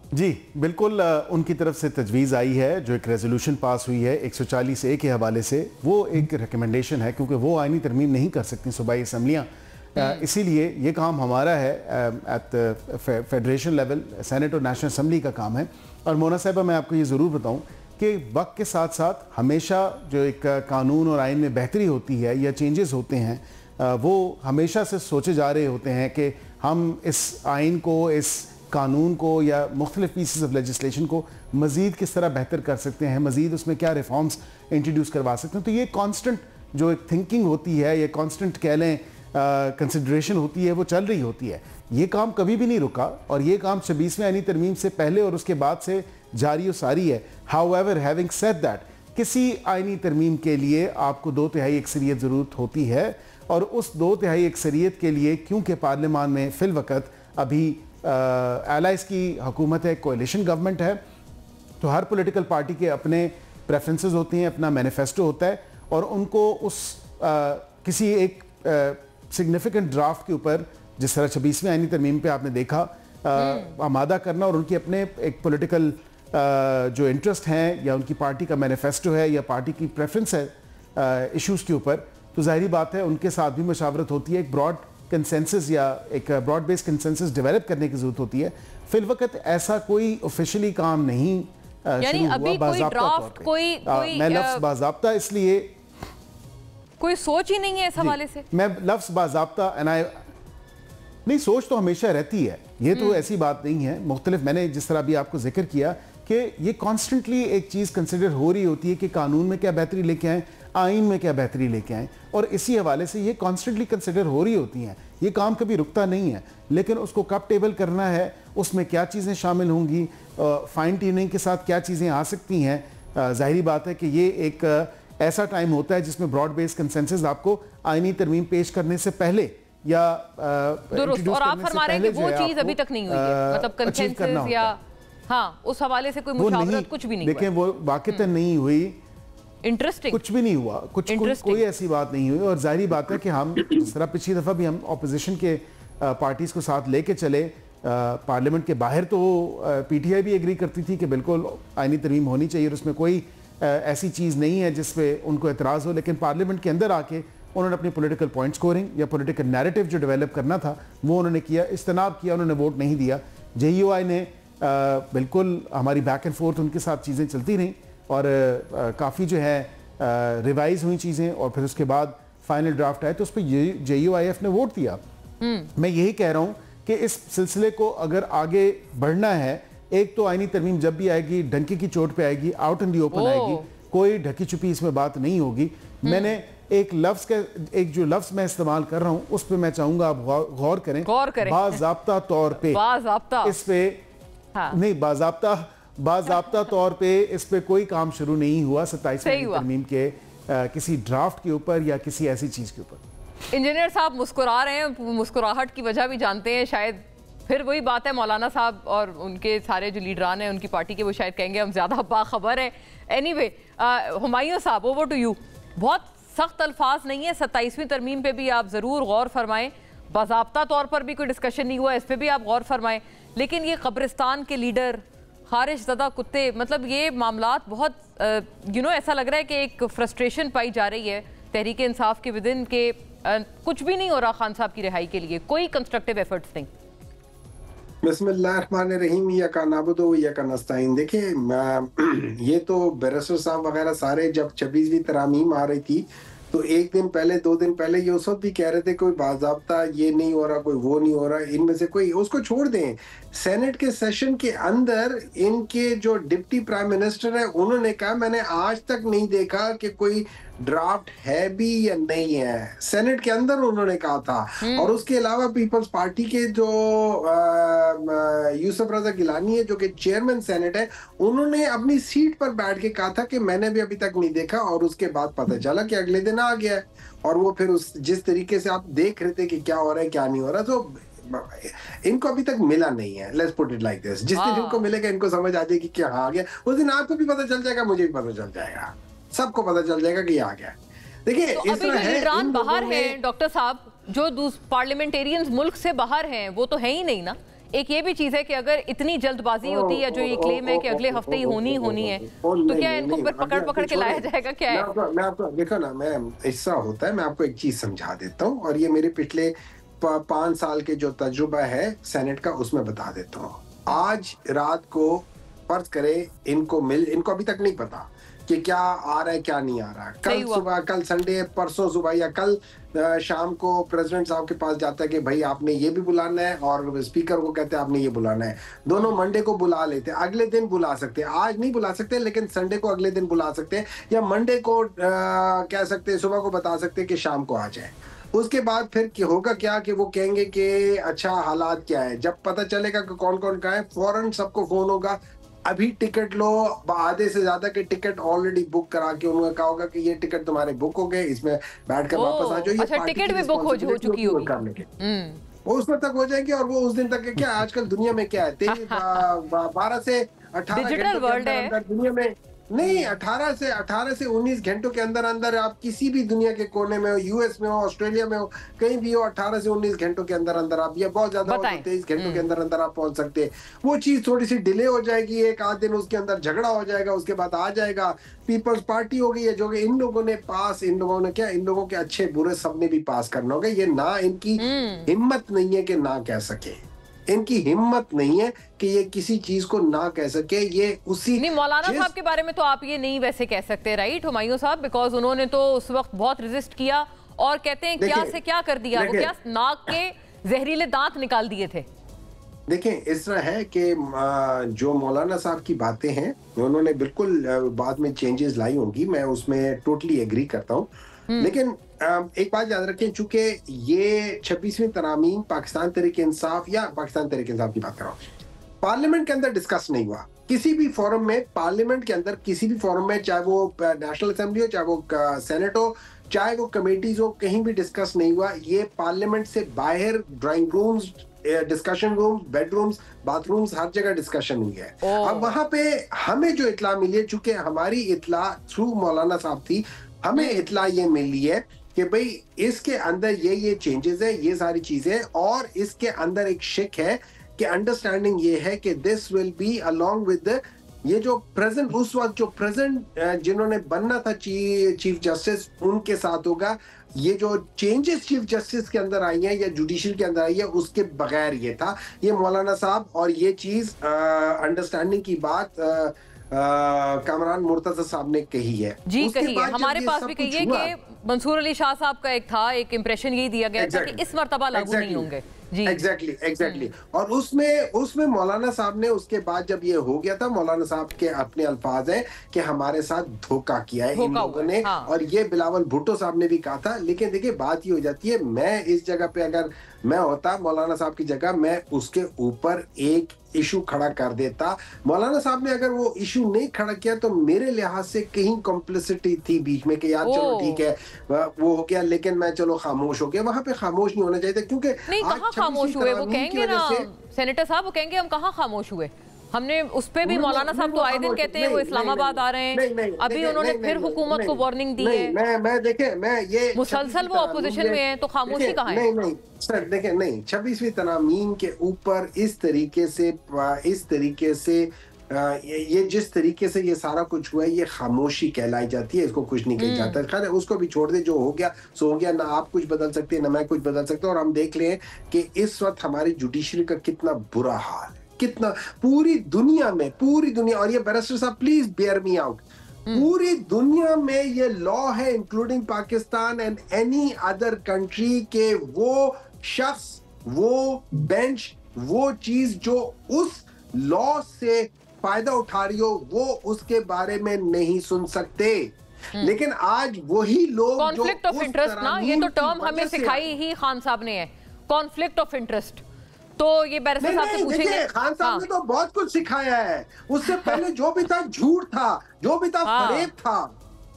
जी बिल्कुल, उनकी तरफ से तजवीज़ आई है, जो एक रेजोल्यूशन पास हुई है 140A के हवाले से, वो एक रिकमेंडेशन है, क्योंकि वो आइनी तरमीम नहीं कर सकती सूबाई असम्बलियाँ। इसीलिए ये काम हमारा है एट फेडरेशन लेवल, सेनेट और नेशनल असम्बली का काम है। और मोना साहिबा, मैं आपको ये ज़रूर बताऊँ कि वक्त के साथ साथ हमेशा जो एक कानून और आइन में बेहतरी होती है या चेंजेस होते हैं, वो हमेशा से सोचे जा रहे होते हैं कि हम इस आइन को, इस कानून को या मुख्तलिफ पीसेस ऑफ लेजिस्लेशन को मज़ीद किस तरह बेहतर कर सकते हैं, मज़ीद उसमें क्या रिफॉर्म्स इंट्रोड्यूस करवा सकते हैं। तो ये कांस्टेंट जो एक थिंकिंग होती है, ये कांस्टेंट कह लें कंसिडरेशन होती है, वो चल रही होती है। ये काम कभी भी नहीं रुका, और ये काम 26वीं आईनी तरमीम से पहले और उसके बाद से जारी और सारी है। हाउएवर, हैविंग सेड दैट, किसी आईनी तरमीम के लिए आपको 2/3 अक्सरियत ज़रूरत होती है, और उस 2/3 अक्सरियत के लिए, क्योंकि पार्लियामान में फिल वक्त अभी एलाइज की हुकूमत है, कोalition गवर्नमेंट है, तो हर पॉलिटिकल पार्टी के अपने प्रेफरेंसेस होती हैं, अपना मैनिफेस्टो होता है, और उनको उस किसी एक सिग्निफिकेंट ड्राफ्ट के ऊपर, जिस तरह 26वीं आईनी तरमीम पे आपने देखा, आमादा करना, और उनकी अपने एक पॉलिटिकल जो इंटरेस्ट हैं या उनकी पार्टी का मैनिफेस्टो है या पार्टी की प्रेफरेंस है इश्यूज़ के ऊपर, तो जाहिर बात है उनके साथ भी मशावरत होती है। एक ब्रॉड कंसेंसस या एक ब्रॉड बेस्ड कंसेंसस डेवलप करने की जरूरत होती है। फिल वक्त ऐसा कोई ऑफिशियली काम नहीं यानी अभी कोई ड्राफ्ट, कोई मैं लफ्ज़ बाज़ाब्ता इसलिए कोई सोच ही नहीं है इस हवाले से। मैं लफ्ज बाज़ाब्ता नहीं, सोच तो हमेशा रहती है, ये तो ऐसी बात नहीं है। मुख्तलिफ, मैंने जिस तरह भी आपको जिक्र किया कि ये कॉन्स्टेंटली एक चीज़ कंसिडर हो रही होती है कि कानून में क्या बेहतरी लेके आएँ, आइन में क्या बेहतरी लेके आएँ, और इसी हवाले से ये कॉन्स्टेंटली कंसिडर हो रही होती हैं। ये काम कभी रुकता नहीं है, लेकिन उसको कब टेबल करना है, उसमें क्या चीज़ें शामिल होंगी, फाइन ट्यूनिंग के साथ क्या चीज़ें आ सकती हैं। ज़ाहिरी बात है कि ये एक ऐसा टाइम होता है जिसमें ब्रॉड बेस कंसेंसस आपको आईनी तरमीम पेश करने से पहले या दुरुस्त, और आप फरमा रहे हैं कि वो चीज़ अभी तक नहीं हुई है, मतलब कंसेंसस या हाँ उस हवाले से कोई मुशावरत कुछ भी नहीं। देखें, वो वाक़तन नहीं हुई, इंटरेस्टिंग कुछ भी नहीं हुआ, कोई ऐसी बात नहीं हुई। और जाहिर बात है कि हम जिस तरह पिछली दफ़ा भी हम ऑपोजिशन के पार्टीज़ को साथ लेके चले, पार्लियामेंट के बाहर तो पीटीआई भी एग्री करती थी कि बिल्कुल आईनी तरमीम होनी चाहिए और उसमें कोई ऐसी चीज़ नहीं है जिस पे उनको एतराज़ हो, लेकिन पार्लियामेंट के अंदर आके उन्होंने अपनी पॉलिटिकल पॉइंट स्कोरिंग या पॉलिटिकल नैरेटिव जो डेवलप करना था वो उन्होंने किया, इज्तनाब किया, उन्होंने वोट नहीं दिया। JUI ने बिल्कुल हमारी बैक एंड फोर्थ उनके साथ चीज़ें चलती रहीं और काफ़ी जो है रिवाइज हुई चीज़ें, और फिर उसके बाद फाइनल ड्राफ्ट आए तो उस पर JUIF ने वोट दिया। मैं यही कह रहा हूँ कि इस सिलसिले को अगर आगे बढ़ना है, एक तो आईनी तरमीम जब भी आएगी डंके की चोट पे आएगी, आउट इन दी ओपन आएगी, कोई ढकी छुपी इसमें बात नहीं होगी। मैंने एक जो लफ्ज मैं इस्तेमाल कर रहा हूं उस पे मैं चाहूंगा आप गौर करें। बाज़ाब्ता तौर पे इस पे नहीं, बाज़ाब्ता तौर पे इस पे कोई काम शुरू नहीं हुआ 27वीं तरमीम के किसी ड्राफ्ट के ऊपर या किसी ऐसी चीज के ऊपर। इंजीनियर साहब मुस्कुरा रहे हैं, मुस्कुराहट की वजह भी जानते हैं शायद। फिर वही बात है, मौलाना साहब और उनके सारे जो लीडरान हैं उनकी पार्टी के, वो शायद कहेंगे हम ज्यादा बाखबर हैं। एनीवे, हुमायूं साहब, ओवर टू यू। बहुत सख्त अल्फाज नहीं है, 27वीं तरमीम पे भी आप जरूर गौर फरमाएं, बाज़ाब्ता तौर पर भी कोई डिस्कशन नहीं हुआ, इस पे भी आप गौर फरमाएं। लेकिन ये कब्रिस्तान के लीडर, खारिज ज़दा कुत्ते, मतलब ये मामलात बहुत ऐसा लग रहा है कि एक फ्रस्ट्रेशन पाई जा रही है तहरीक इंसाफ के विदिन के कुछ भी नहीं हो रहा खान साहब की रिहाई के लिए, कोई कंस्ट्रक्टिव एफर्ट्स नहीं। बिस्मिल्लाहिर्रहमानिर्रहीम, या का नाबुदो या का नस्ताइन। देखिए, ये तो बैरिस्टर साहब वगैरह सारे जब 26वीं तरमीम आ रही थी तो एक दिन पहले 2 दिन पहले ये उस वक्त भी कह रहे थे कोई बाज़ाब्ता ये नहीं हो रहा, कोई वो नहीं हो रहा, इनमें से कोई, उसको छोड़ दें। सेनेट के सेशन के अंदर इनके जो डिप्टी प्राइम मिनिस्टर है उन्होंने कहा मैंने आज तक नहीं देखा कि कोई ड्राफ्ट है भी या नहीं है, सेनेट के अंदर उन्होंने कहा था। और उसके अलावा पीपल्स पार्टी के जो यूसुफ रजा गिलानी है जो कि चेयरमैन सेनेट है, उन्होंने अपनी सीट पर बैठ के कहा था कि मैंने भी अभी तक नहीं देखा, और उसके बाद पता चला कि अगले दिन आ गया। और वो फिर उस जिस तरीके से आप देख रहे थे कि क्या हो रहा है क्या नहीं हो रहा, तो इनको अभी तक मिला नहीं है। Let's put it like this, जिस दिन इनको मिलेगा इनको समझ आ जाएगी कि हाँ आ गया, उस दिन आपको भी पता चल जाएगा, मुझे भी पता चल जाएगा, सबको पता चल जाएगा कि आ गया। देखिए, तो अभी जो लीडरान बाहर हैं डॉक्टर साहब, जो पार्लियामेंटेरियंस मुल्क से बाहर हैं, वो तो है ही नहीं ना। एक ये भी चीज है कि अगर इतनी जल्दबाजी होती है, जो ये क्लेम है कि अगले हफ्ते ही होनी है, तो क्या इनको फिर पकड़ के लाया जाएगा? क्या है? मैं आपको देखो ना, मैं ऐसा होता है, मैं आपको एक चीज समझा देता हूँ, और ये मेरे पिछले 5 साल के जो तजुर्बा है सेनेट का उसमें बता देता हूँ। आज रात को फर्ज करे इनको अभी तक नहीं पता कि क्या आ रहा है क्या नहीं आ रहा। कल सुबह, कल संडे, परसों सुबह या कल शाम को प्रेसिडेंट साहब के पास जाता है कि भाई आपने ये भी बुलाना है, और स्पीकर को कहते हैं आपने ये बुलाना है। दोनों मंडे को बुला लेते हैं, अगले दिन बुला सकते हैं, आज नहीं बुला सकते लेकिन संडे को अगले दिन बुला सकते हैं, या मंडे को कह सकते हैं, सुबह को बता सकते हैं कि शाम को आ जाए। उसके बाद फिर होगा क्या कि वो कहेंगे कि अच्छा हालात क्या है। जब पता चलेगा कि कौन कौन का है, फौरन सबको फोन होगा, अभी टिकट लो। आधे से ज्यादा के टिकट ऑलरेडी बुक करा के उन्होंने कहा होगा कि ये टिकट तुम्हारे बुक हो गए, इसमें बैठकर वापस आ जाओ। अच्छा, टिकट भी बुक हो चुकी होगी करने के, वो उसमें तक हो जाएगी। और वो उस दिन तक क्या आजकल दुनिया में क्या है, 12 से 18 डिजिटल वर्ल्ड है दुनिया में। नहीं, 18 से 19 घंटों के अंदर अंदर आप किसी भी दुनिया के कोने में हो, यूएस में हो, ऑस्ट्रेलिया में हो, कहीं भी हो, 18 से 19 घंटों के अंदर अंदर आप, या बहुत ज्यादा हो तो 23 घंटों के अंदर अंदर आप पहुंच सकते हैं। वो चीज थोड़ी सी डिले हो जाएगी, एक आध दिन उसके अंदर झगड़ा हो जाएगा, उसके बाद आ जाएगा। पीपल्स पार्टी हो गई है जो कि इन लोगों ने इन लोगों के अच्छे बुरे सबने भी पास करना होगा। ये ना इनकी हिम्मत नहीं है कि ना कह सके। इनकी हिम्मत नहीं है कि ये किसी चीज को ना कह सके। ये उसी नहीं, मौलाना साहब के बारे में तो आप ये नहीं वैसे कह सकते, राइट हुमायूं साहब, बिकॉज उन्होंने तो उस वक्त बहुत रेजिस्ट किया और कहते हैं क्या से क्या कर दिया, वो क्या नाक के जहरीले दांत निकाल दिए थे। देखें, इस तरह है कि जो मौलाना साहब की बातें हैं उन्होंने बिल्कुल बाद में चेंजेस लाई होंगी, मैं उसमें टोटली एग्री करता हूँ, लेकिन एक बात याद रखें, चूंकि ये 26वीं तरामीम पाकिस्तान तहरीक इंसाफ या पाकिस्तान तहरीक इंसाफ की बात कर रहा हूँ, पार्लियामेंट के अंदर डिस्कस नहीं हुआ किसी भी फोरम में। पार्लियामेंट के अंदर किसी भी फोरम में, चाहे वो नेशनल असेंबली हो, चाहे वो सेनेट हो, चाहे वो कमेटीज हो, कहीं भी डिस्कस नहीं हुआ। ये पार्लियामेंट से बाहर drawing rooms, discussion room, bedrooms, bathrooms, हर जगह डिस्कशन हुई है। अब वहां पे हमें जो इतला मिली है, चूंकि हमारी इतला थ्रू मौलाना साहब थी, हमें इतला ये मिली है कि भाई इसके अंदर ये चेंजेस है, ये सारी चीजें, और इसके अंदर एक शिक है कि अंडरस्टैंडिंग ये है कि this will be along with ये जो प्रेजेंट, उस वक्त जो प्रेजेंट जिन्होंने बनना था चीफ जस्टिस, उनके साथ होगा। ये जो चेंजेस चीफ जस्टिस के अंदर आई हैं या जुडिशल के अंदर आई है, उसके बगैर ये था। ये मौलाना साहब और ये चीज अंडरस्टैंडिंग की बात कामरान मुर्तजा साहब ने कही है जी, कही है, हमारे पास भी कही है कि मंसूर अली शाह साहब का एक था, एक इंप्रेशन यही दिया गया था कि इस मर्तबा लागू नहीं होंगे। एग्जैक्टली। और उसमें मौलाना साहब ने उसके बाद जब ये हो गया था, मौलाना साहब के अपने अल्फाज हैं कि हमारे साथ धोखा किया है इन लोगों ने, और ये बिलावल भुट्टो साहब ने भी कहा था। लेकिन देखिए बात ये हो जाती है, मैं इस जगह पे अगर मैं होता मौलाना साहब की जगह, मैं उसके ऊपर एक इशू खड़ा कर देता। मौलाना साहब ने अगर वो इशू नहीं खड़ा किया तो मेरे लिहाज से कहीं कॉम्प्लिसिटी थी बीच में कि यार चलो ठीक है वो हो गया, लेकिन मैं चलो खामोश हो गया। वहां पे खामोश नहीं होना चाहिए था, क्योंकि नहीं, कहाँ खामोश हुए वो कहेंगे ना सेनेटर साहब, वो कहेंगे हम कहाँ खामोश हुए। हमने उस पे भी मौलाना साहब तो आए दिन कहते हैं वो इस्लामाबाद आ रहे हैं, अभी उन्होंने फिर हुकूमत को वार्निंग दी है। मैं ये मुसलसल वो ऑपोजिशन में है, तो खामोशी कहाँ है? नहीं सर, देखें, नहीं 26वीं तरामीम के ऊपर इस तरीके से ये जिस तरीके से ये सारा कुछ हुआ है, ये खामोशी कहलाई जाती है, इसको कुछ नहीं कहा जाता। खैर उसको भी छोड़ दे, जो हो गया सो हो गया, ना आप कुछ बदल सकते हैं ना मैं कुछ बदल सकता हूँ। और हम देख लें कि इस वक्त हमारी जुडिशरी का कितना बुरा हाल है, कितना पूरी दुनिया, और ये बैरिस्टर साहब प्लीज बेयर मी आउट, पूरी दुनिया में ये लॉ है including Pakistan and any other country के वो शख्स, वो बेंच, वो चीज जो उस लॉ से फायदा उठा रही हो, वो उसके बारे में नहीं सुन सकते। लेकिन आज वही लोग कॉन्फ्लिक्ट ऑफ इंटरेस्ट ना, ये तो टर्म हमें सिखाई ही खान साहब ने है, कॉन्फ्लिक्ट ऑफ इंटरेस्ट। तो ये बैरिस्टर साहब से पूछेंगे। खान साहब ने तो बहुत कुछ सिखाया है, उससे पहले जो भी था झूठ था, जो भी था फरेब था,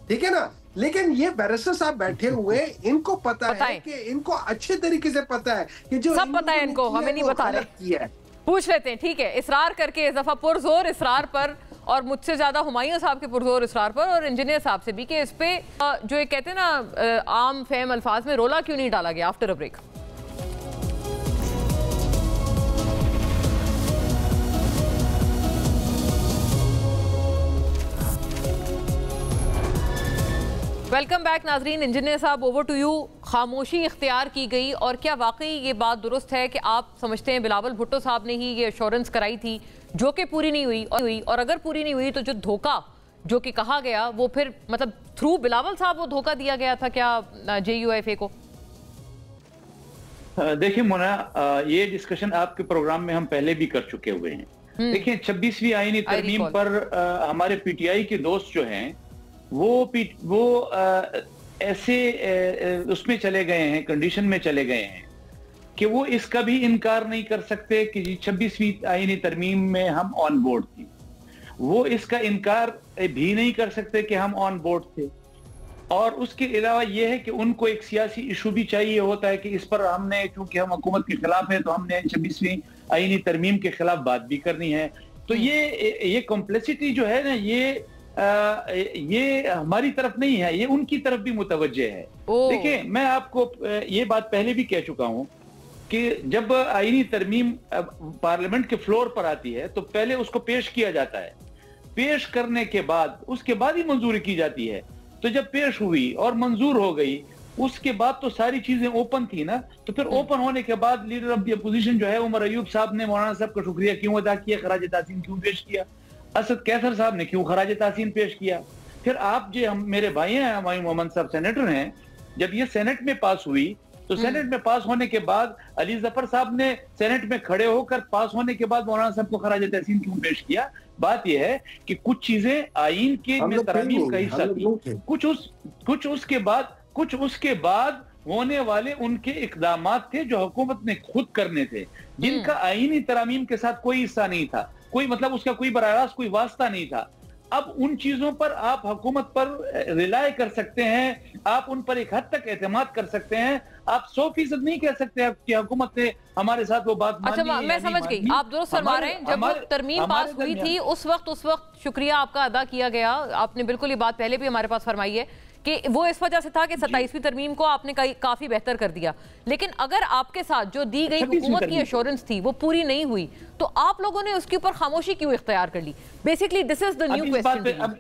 ठीक है ना। लेकिन ये बैरिस्टर साहब बैठे हुए, इनको पता है कि इनको अच्छे तरीके से पता है कि जो सब पता है इनको, हमें नहीं बता रहे। पूछ लेते हैं, ठीक है, इसरार करके इस दफा पुरजोर इसरार पर, और मुझसे ज्यादा हुमायूं साहब के पुरजोर इसरार पर, और इंजीनियर साहब से भी, कि इस पे जो ये कहते हैं ना आम फहम अल्फाज में रोला क्यों नहीं डाला गया। After a break. Welcome back नाजरीन। इंजीनियर साहब, ओवर टू यू। खामोशी इख्तियार की गई, और क्या वाकई ये बात दुरुस्त है कि आप समझते हैं बिलावल भुट्टो साहब ने ही ये एश्योरेंस कराई थी जो कि पूरी नहीं हुई, और अगर पूरी नहीं हुई तो जो धोखा जो कि कहा गया वो फिर मतलब थ्रू बिलावल साहब वो धोखा दिया गया था क्या JUIFA को? देखिए मोना, ये डिस्कशन आपके प्रोग्राम में हम पहले भी कर चुके हुए हैं। देखिए 26वीं आईनी तरमीम पर हमारे PTI के दोस्त जो हैं वो ऐसे उसमें चले गए हैं, कंडीशन में चले गए हैं कि वो इसका भी इनकार नहीं कर सकते कि 26वीं आईनी तरमीम में हम ऑन बोर्ड थी। वो इसका इनकार भी नहीं कर सकते कि हम ऑन बोर्ड थे। और उसके अलावा ये है कि उनको एक सियासी इशू भी चाहिए होता है कि इस पर हमने, चूंकि हम हुकूमत के खिलाफ है, तो हमने 26वीं आईनी तरमीम के खिलाफ बात भी करनी है। तो ये कॉम्प्लेक्सिटी जो है ना, ये हमारी तरफ नहीं है, ये उनकी तरफ भी मुतवज्जे है। देखिए, मैं आपको ये बात पहले भी कह चुका हूं कि जब आईनी तरमीम पार्लियामेंट के फ्लोर पर आती है तो पहले उसको पेश किया जाता है, पेश करने के बाद उसके बाद ही मंजूरी की जाती है। तो जब पेश हुई और मंजूर हो गई, उसके बाद तो सारी चीजें ओपन थी ना, तो फिर ओपन होने के बाद लीडर ऑफ द अपोजिशन जो है उमर अयूब साहब ने मौलाना साहब का शुक्रिया क्यों अदा किया, खराज तासीन क्यों पेश किया, असद कैसर साहब ने क्यों खराज तासीन पेश किया। फिर आप जो हम मेरे भाई हैं हुमायूं मोहम्मद साहब सेनेटर हैं, जब ये सेनेट में पास हुई तो सेनेट में पास होने के बाद अली जफर साहब ने सेनेट में खड़े होकर पास होने के बाद मौलाना साहब को खराज तहसीन क्यों पेश किया। बात यह है कि कुछ चीजें आईन के में तरमीम का हिस्सा थी, कुछ उसके बाद होने वाले उनके इकदामात थे जो हुकूमत ने खुद करने थे, जिनका आईनी तरमीम के साथ कोई हिस्सा नहीं था, कोई मतलब उसका कोई बराह रास्त कोई वास्ता नहीं था। अब उन चीजों पर आप हुकूमत पर रिलाय कर सकते हैं, आप उन पर एक हद तक एतमाद कर सकते हैं, आप 100% नहीं कह सकते कि हुकूमत ने हमारे साथ वो बात मानी। अच्छा, मैं समझ गई, आप दुरुस्त फरमा रहे हैं। जब वो तरमीम पास हुई थी उस वक्त शुक्रिया आपका अदा किया गया, आपने बिल्कुल ये बात पहले भी हमारे पास फरमाई है कि वो इस वजह से था कि 27वीं तरमीम को आपने काफी बेहतर कर दिया। लेकिन अगर आपके साथ जो दी गई हुकूमत की एश्योरेंस थी वो पूरी नहीं हुई तो आप लोगों ने उसके ऊपर खामोशी क्यों इख्तियार कर ली? Basically this is the new question.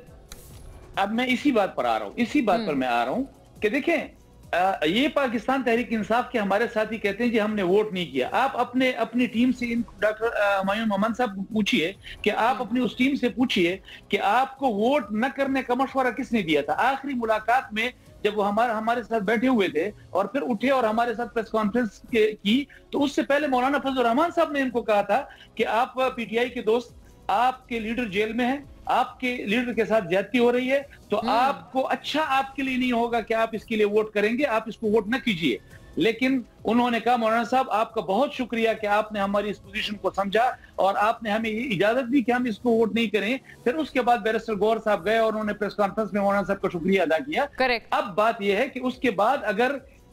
अब मैं इसी बात पर आ रहा हूं कि देखें, ये पाकिस्तान तहरीक इंसाफ के हमारे साथी कहते हैं कि हमने वोट नहीं किया। आप अपनी टीम से डॉक्टर हुमायूं मोहम्मद साहब को पूछिए कि आप अपनी उस टीम से पूछिए कि आपको वोट न करने का मशवरा किसने दिया था। आखिरी मुलाकात में जब वो हमारे साथ बैठे हुए थे और फिर उठे और हमारे साथ प्रेस कॉन्फ्रेंस की, तो उससे पहले मौलाना फजलुर रहमान साहब ने इनको कहा था कि आप पीटीआई के दोस्त, आपके लीडर जेल में हैं, आपके लीडर के साथ ज्यादती हो रही है, तो आपको अच्छा आपके लिए नहीं होगा कि आप इसके लिए वोट करेंगे, आप इसको वोट न कीजिए। लेकिन उन्होंने कहा मौलाना साहब आपका बहुत शुक्रिया कि आपने हमारी इस पोजीशन को समझा और आपने हमें ये इजाजत दी कि हम इसको वोट नहीं करें। फिर उसके बाद बैरिस्टर गौहर साहब गए और उन्होंने प्रेस कॉन्फ्रेंस में मौलाना साहब का शुक्रिया अदा किया। करेक्ट। अब बात यह है कि उसके बाद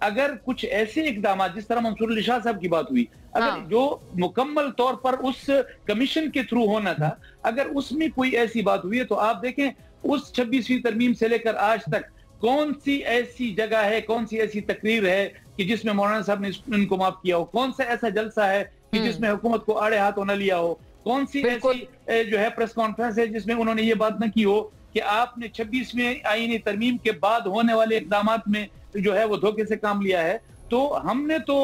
अगर कुछ ऐसे इकदाम जिस तरह मंसूर अली शाह साहब की बात हुई, अगर जो मुकम्मल तौर पर उस कमीशन के थ्रू होना था, अगर उसमें कोई ऐसी बात हुई है तो आप देखें उस 26वीं तरमीम से लेकर आज तक कौन सी ऐसी जगह है, कौन सी ऐसी तकरीर है कि जिसमें मौलाना साहब ने इनको माफ किया हो, कौन सा ऐसा जलसा है कि जिसमें हुकूमत को आड़े हाथों न लिया हो, कौन सी ऐसी जो है प्रेस कॉन्फ्रेंस है जिसमें उन्होंने ये बात न की हो कि आपने 26वें आईनी तरमीम के बाद होने वाले इकदामात में जो है वो धोखे से काम लिया है। तो हमने तो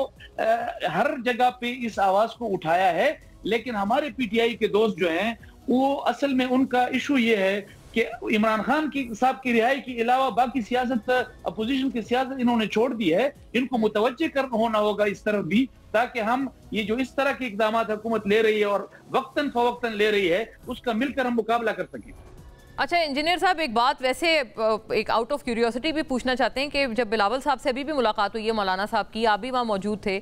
हर जगह पे इस आवाज को उठाया है, लेकिन हमारे पीटीआई के दोस्त जो हैं वो असल में उनका इशू ये है कि इमरान खान की साहब की रिहाई के अलावा बाकी सियासत, अपोजिशन की सियासत इन्होंने छोड़ दी है। इनको मुतवज्जे होना होगा इस तरफ भी, ताकि हम ये जो इस तरह के इकदाम हुकूमत ले रही है और वक्तन फवक्तन ले रही है उसका मिलकर हम मुकाबला कर सकें। अच्छा इंजीनियर साहब, एक बात वैसे एक आउट ऑफ क्यूरियोसिटी भी पूछना चाहते हैं कि जब बिलावल साहब से अभी भी मुलाकात हुई है मौलाना साहब की, आप भी वहाँ मौजूद थे,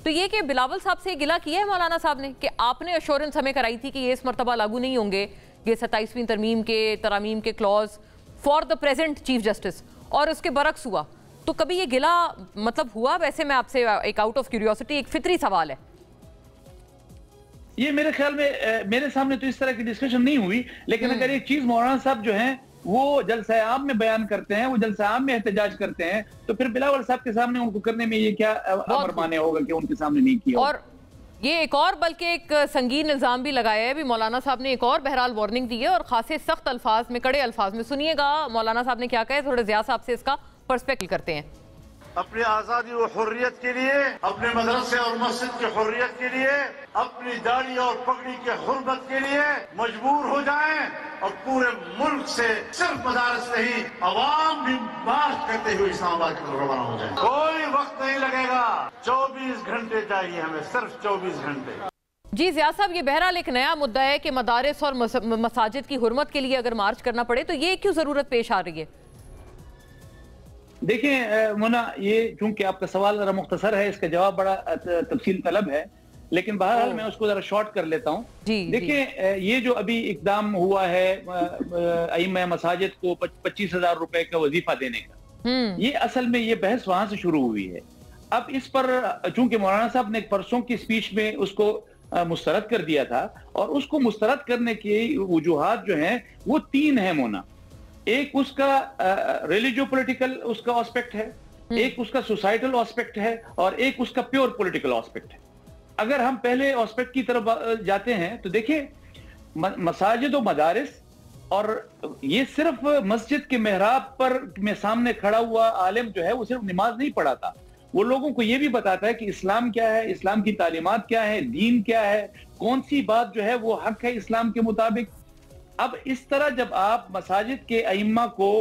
तो ये कि बिलावल साहब से गिला किया है मौलाना साहब ने कि आपने एश्योरेंस हमें कराई थी कि ये इस मरतबा लागू नहीं होंगे ये 27वीं तरमीम के तरामीम के clause for the present chief justice, और उसके बरक्स हुआ, तो कभी ये गिला मतलब हुआ? वैसे मैं आपसे एक आउट ऑफ क्यूरियोसिटी एक फितरी सवाल है। ये मेरे ख्याल में मेरे सामने तो इस तरह की डिस्कशन नहीं हुई, लेकिन अगर एक चीज मौलाना साहब जो हैं वो जलसा आम में बयान करते हैं, वो जलसा आम में एहतजाज करते हैं, तो फिर बिलावल साहब के सामने उनको करने में ये क्या अमर माने होगा कि उनके सामने नहीं किया। और ये एक और बल्कि एक संगीन इल्जाम भी लगाया है भी मौलाना साहब ने, एक और बहरहाल वार्निंग दी है और खासे सख्त अल्फाज में, कड़े अल्फाज में। सुनिएगा मौलाना साहब ने क्या कहा है, थोड़े ज़िया साहब से इसका पर्सपेक्टिव करते हैं। अपनी आजादी और हुर्रियत के लिए, अपने मदरसे और मस्जिद की हुर्रियत के लिए, अपनी दाढ़ी और पगड़ी के हुर्मत के लिए मजबूर हो जाएं और पूरे मुल्क से सिर्फ मदारस नहीं अवाम भी मार्च करते हुए इस्लामाबाद की तरफ रवाना हो जाए। कोई वक्त नहीं लगेगा, 24 घंटे चाहिए हमें, सिर्फ 24 घंटे। जी ज़िया साहब, ये बहरहाल एक नया मुद्दा है कि मदारस और मसाजिद की हुर्मत के लिए अगर मार्च करना पड़े तो ये क्यों जरूरत पेश आ रही है? देखिए मुना, ये चूंकि आपका सवाल जरा मुख्तसर है, इसका जवाब बड़ा तफसील तलब है, लेकिन बहरहाल मैं उसको जरा शॉर्ट कर लेता हूँ। देखिए ये जो अभी इकदाम हुआ है अइम्मा मसाजिद को 25,000 रुपए का वजीफा देने का, ये असल में ये बहस वहां से शुरू हुई है। अब इस पर चूंकि मौलाना साहब ने परसों की स्पीच में उसको मुस्तरद कर दिया था, और उसको मुस्तरद करने की वजूहात जो हैं वो 3 हैं मोना। एक उसका रिलीजियो पॉलिटिकल उसका एस्पेक्ट है, एक उसका सोसाइटल एस्पेक्ट है, और एक उसका प्योर पॉलिटिकल एस्पेक्ट है। अगर हम पहले एस्पेक्ट की तरफ जाते हैं तो देखिए मसाजिद और मदारिस और ये सिर्फ मस्जिद के मेहराब पर में सामने खड़ा हुआ आलिम जो है वो सिर्फ नमाज नहीं पढ़ाता, वो लोगों को ये भी बताता है कि इस्लाम क्या है, इस्लाम की तालीमात क्या है, दीन क्या है, कौन सी बात जो है वो हक है इस्लाम के मुताबिक। अब इस तरह जब आप मसाजिद के अइम्मा को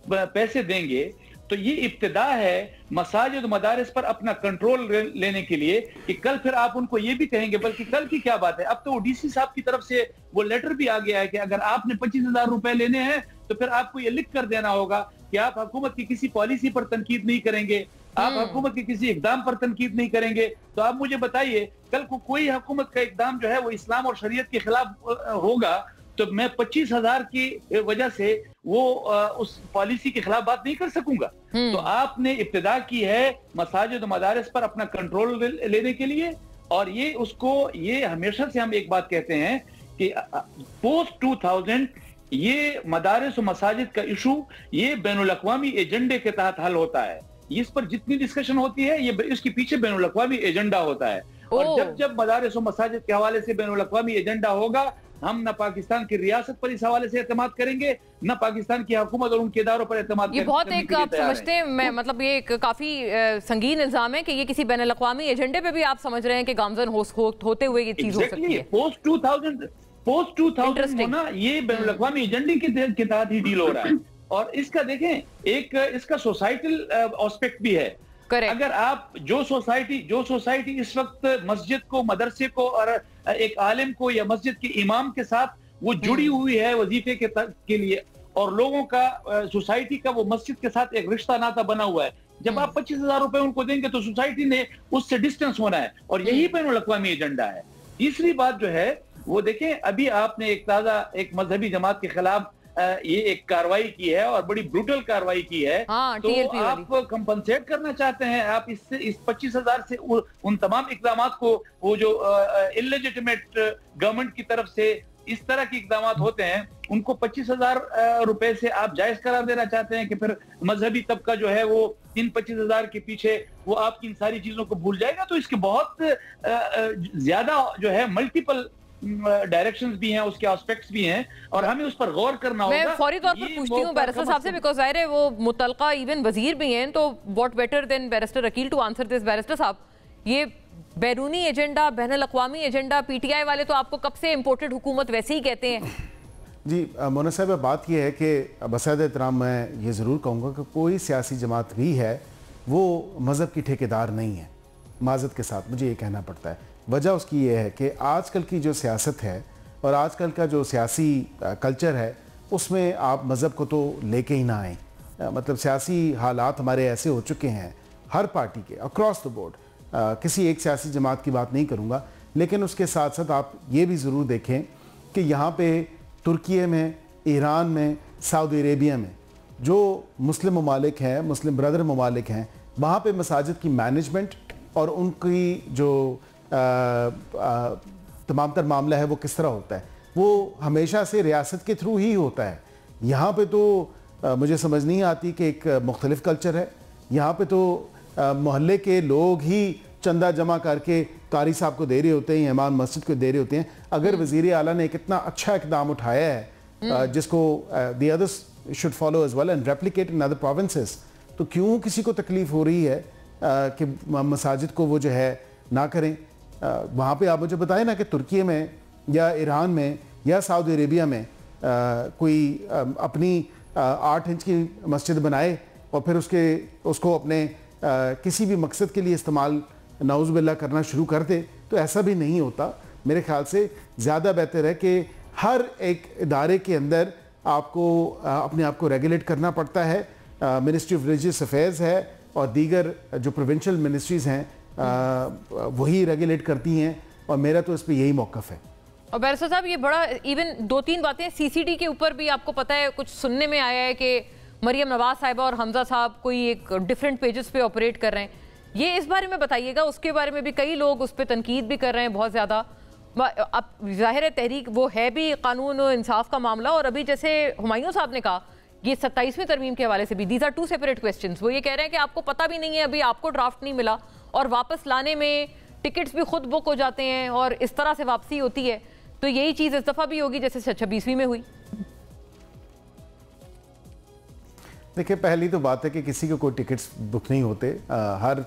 पैसे देंगे तो ये इब्तिदा है मसाजिद मदारिस पर अपना कंट्रोल लेने के लिए कि कल फिर आप उनको ये भी कहेंगे, बल्कि कल की क्या बात है, अब तो डीसी साहब की तरफ से वो लेटर भी आ गया है कि अगर आपने 25,000 रुपए लेने हैं तो फिर आपको ये लिख कर देना होगा कि आप हुकूमत की किसी पॉलिसी पर तनकीद नहीं करेंगे, आप हुकूमत के किसी इकदाम पर तनकीद नहीं करेंगे। तो आप मुझे बताइए, कल को कोई हुकूमत का इकदाम जो है वो इस्लाम और शरीयत के खिलाफ होगा तो मैं 25,000 की वजह से वो उस पॉलिसी के खिलाफ बात नहीं कर सकूंगा। तो आपने इब्तिदा की है मसाजिद मदारिस पर अपना कंट्रोल लेने के लिए, और ये हमेशा से हम एक बात कहते हैं कि पोस्ट 2000 ये मदारिस और मसाजिद का इशू ये बैनुल अक़वामी एजेंडे के तहत हल होता है। इस पर जितनी डिस्कशन होती है ये इसके पीछे बैनुल अक़वामी एजेंडा होता है, और जब मदारिस और मसाजिद के हवाले से बैनुल अक़वामी एजेंडा होगा, हम न पाकिस्तान की रियासत पर इस हवाले से एतमाद करेंगे, न पाकिस्तान की हुकूमत और उनके इदारों पर एतमाद। ये बहुत एक आप समझते हैं, मैं मतलब ये एक काफी संगीन इल्जाम है कि ये किसी बैनुल अक़वामी एजेंडे पे भी आप समझ रहे हैं कि गामजन होते हुए ये चीज हो सकती है। पोस्ट 2000 होना ये बैनुल अक़वामी एजेंडे के तहत ही डील हो रहा है। और इसका देखें, एक इसका सोसाइटल एस्पेक्ट भी है। अगर आप जो सोसाइटी इस वक्त मस्जिद को, मदरसे को और एक आलिम को या मस्जिद के इमाम के साथ वो जुड़ी हुई है वजीफे के लिए, और लोगों का सोसाइटी का वो मस्जिद के साथ एक रिश्ता नाता बना हुआ है, जब आप 25,000 रुपए उनको देंगे तो सोसाइटी ने उससे डिस्टेंस होना है, और यही बैनुल अक़वामी एजेंडा है। तीसरी बात जो है वो देखें, अभी आपने एक मजहबी जमात के खिलाफ ये एक कार्रवाई की है और बड़ी ब्रूटल कार्रवाई की है। तो आप कंपनसेट करना चाहते हैं, आप इस 25,000 से उन तमाम इकदामात को, वो जो इलेजिटिमेट गवर्नमेंट की तरफ से इस तरह के इकदामात होते हैं, उनको 25,000 रुपए से आप जायज करार देना चाहते हैं कि फिर मजहबी तबका जो है वो इन 25,000 के पीछे वो आपकी इन सारी चीजों को भूल जाएगा। तो इसके बहुत ज्यादा जो है मल्टीपल डायरेक्शंस भी हैं, उसके एस्पेक्ट्स भी हैं, और हमें उस पर गौर करना होगा। मैं फौरी तौर पर पूछती हूँ बैरिस्टर साहब से, बिकॉज जाहिर है वो मुतलका इवन वजीर भी हैं, तो what better than barrister Aqeel to answer this. Barrister साहब, ये बैरूनी एजेंडा, बैनुल अक़वामी एजेंडा, पीटीआई वाले तो आपको कब से इम्पोर्टेड हुकूमत वैसे ही कहते हैं। जी मोना साहब, बात यह है कि बसात एहतराम मैं ये ज़रूर कहूँगा कि कोई सियासी जमात भी है वो मज़हब की ठेकेदार नहीं है। माज़रत के साथ मुझे ये कहना पड़ता है। वजह उसकी ये है कि आजकल की जो सियासत है और आजकल का जो सियासी कल्चर है उसमें आप मज़हब को तो लेके ही ना आएँ। मतलब सियासी हालात हमारे ऐसे हो चुके हैं हर पार्टी के अक्रॉस द बोर्ड, किसी एक सियासी जमात की बात नहीं करूँगा, लेकिन उसके साथ साथ आप ये भी ज़रूर देखें कि यहाँ पे तुर्की में, ईरान में, सऊदी अरेबिया में जो मुस्लिम ममालिक हैं, मुस्लिम ब्रदर ममालिक हैं, वहाँ पे मसाजिद की मैनेजमेंट और उनकी जो तमाम तर मामला है वो किस तरह होता है, वो हमेशा से रियासत के थ्रू ही होता है। यहाँ पे तो मुझे समझ नहीं आती कि एक मुख्तलिफ कल्चर है। यहाँ पे तो मोहल्ले के लोग ही चंदा जमा करके कारी साहब को दे रहे होते हैं, इमाम मस्जिद को दे रहे होते हैं। अगर वज़ीर आला ने एक इतना अच्छा इकदाम उठाया है जिसको the others should follow as well and replicate in other provinces, तो क्यों किसी को तकलीफ हो रही है कि मसाजिद को वो जो है ना करें। वहाँ पे आप मुझे बताएं ना कि तुर्की में या ईरान में या सऊदी अरेबिया में कोई अपनी 8 इंच की मस्जिद बनाए और फिर उसको अपने किसी भी मकसद के लिए इस्तेमाल नाउज़ बिल्लाह करना शुरू कर दे, तो ऐसा भी नहीं होता। मेरे ख्याल से ज़्यादा बेहतर है कि हर एक इदारे के अंदर आपको अपने आप को रेगुलेट करना पड़ता है। मिनिस्ट्री ऑफ रिलीजियस अफेयर्स है और दीगर जो प्रोविंशियल मिनिस्ट्रीज़ हैं वही रेगुलेट करती हैं, और मेरा तो इस पर यही मौक़िफ़ है। और बैरिस्टर साहब, ये बड़ा इवन 2-3 बातें सीसीडी के ऊपर भी आपको पता है, कुछ सुनने में आया है कि मरियम नवाज साहिबा और हमजा साहब कोई एक डिफरेंट पेजेस पे ऑपरेट कर रहे हैं। ये इस बारे में बताइएगा, उसके बारे में भी कई लोग उस पर तनकीद भी कर रहे हैं बहुत ज़्यादा। अब जाहिर है तहरीक वो है भी कानून और इंसाफ का मामला, और अभी जैसे हुमायूं साहब ने कहा ये 27वीं तरमीम के हवाले से भी, दीज आर 2 सेपरेट क्वेश्चंस। वो ये कह रहे हैं कि आपको पता भी नहीं है, अभी आपको ड्राफ्ट नहीं मिला, और वापस लाने में टिकट्स भी खुद बुक हो जाते हैं और इस तरह से वापसी होती है। तो यही चीज़ इस दफ़ा भी होगी जैसे 26वीं में हुई। देखिए, पहली तो बात है कि किसी को कोई टिकट्स बुक नहीं होते। हर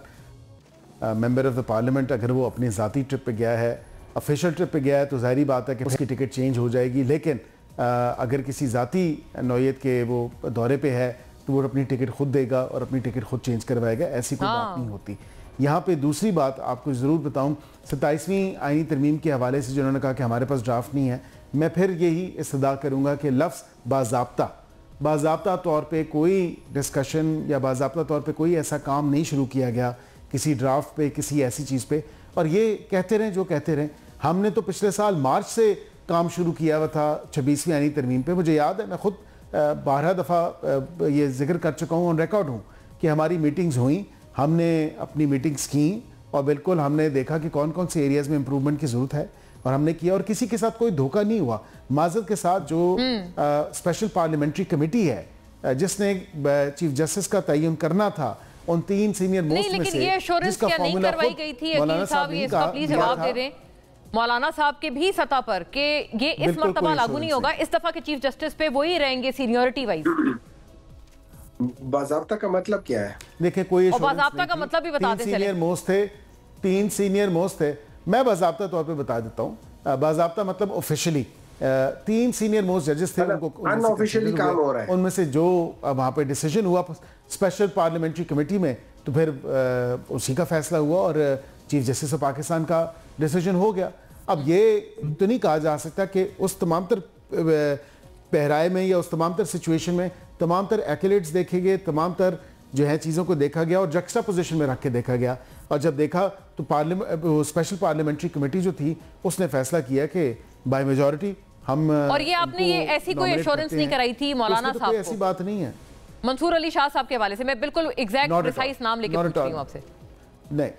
मेंबर ऑफ द पार्लियामेंट अगर वो अपनी ज़ाती ट्रिप पे गया है, ऑफिशियल ट्रिप पे गया है, तो ज़ाहिर बात है कि उसकी टिकट चेंज हो जाएगी। लेकिन अगर किसी ज़ाती नौयत के वो दौरे पे है तो वो अपनी टिकट खुद देगा और अपनी टिकट खुद चेंज करवाएगा, ऐसी कोई बात नहीं होती। यहाँ पे दूसरी बात आपको ज़रूर बताऊँ, 27वीं आईनी तरमीम के हवाले से जिन्होंने कहा कि हमारे पास ड्राफ्ट नहीं है, मैं फिर यही इस्तदा करूँगा कि लफ्ज़ बाज़ाब्ता तौर पे कोई डिस्कशन या बाज़ाब्ता तौर पे कोई ऐसा काम नहीं शुरू किया गया किसी ड्राफ्ट पे, किसी ऐसी चीज़ पे। और ये कहते रहें जो कहते रहें, हमने तो पिछले साल मार्च से काम शुरू किया हुआ था 26वीं आईनी तरमीम पे। मुझे याद है, मैं खुद 12 दफ़ा ये जिक्र कर चुका हूँ, ऑन रिकॉर्ड हूँ कि हमारी मीटिंग्स हुई, हमने अपनी मीटिंग्स की और बिल्कुल हमने देखा कि कौन कौन से एरियाज़ में इम्प्रूवमेंट की ज़रूरत है और हमने किया, और किसी के साथ कोई धोखा नहीं हुआ। माज़रत के साथ जो स्पेशल पार्लियामेंट्री कमेटी है जिसने चीफ जस्टिस का तयन करना था, उन 3 सीनियर मोस्ट में से, ये एश्योरेंस क्या नहीं करवाई गई थी अकील साहब, ये इसका प्लीज जवाब दे दें मौलाना साहब के भी सतह पर कि ये इस मर्तबा लागू नहीं होगा, इस दफा के चीफ जस्टिस पे वही रहेंगे सीनियरिटी वाइज। बाज़ाब्ता का मतलब क्या है? देखिए, कोई बाज़ाब्ता का मतलब भी बता दें। 3 सीनियर मोस्ट थे, मैं बाज़ाब्ता तौर पे बता देता हूँ। बाज़ाब्ता मतलब ऑफिशियली 3 सीनियर मोस्ट जजेस थे, उनको अनऑफिशियली काम हो रहा है। उनमें से जो वहाँ पे डिसीजन हुआ स्पेशल पार्लियामेंट्री कमेटी में, तो फिर उसी का फैसला हुआ और चीफ जस्टिस ऑफ पाकिस्तान का डिसीजन हो गया। अब ये तो नहीं कहा जा सकता कि उस तमाम तर पहराए में या उस तमाम तर सिचुएशन में तमाम तर एक्लेट्स देखे गए, तमाम तर जो है चीज़ों को देखा गया और जक्स्टा पोजीशन में रख के देखा गया। और जब देखा तो स्पेशल पार्लियामेंट्री कमेटी जो थी उसने फैसला किया कि बाय मेजॉरिटी हम, और ये आपने ये ऐसी कोई एश्योरेंस नहीं कराई थी मौलाना साहब को? ऐसी बात नहीं है। मंसूर अली शाह साहब के हवाले से मैं बिल्कुल एग्जैक्ट प्रिसाइज नाम लेके पूछ रही हूं आपसे। नहीं,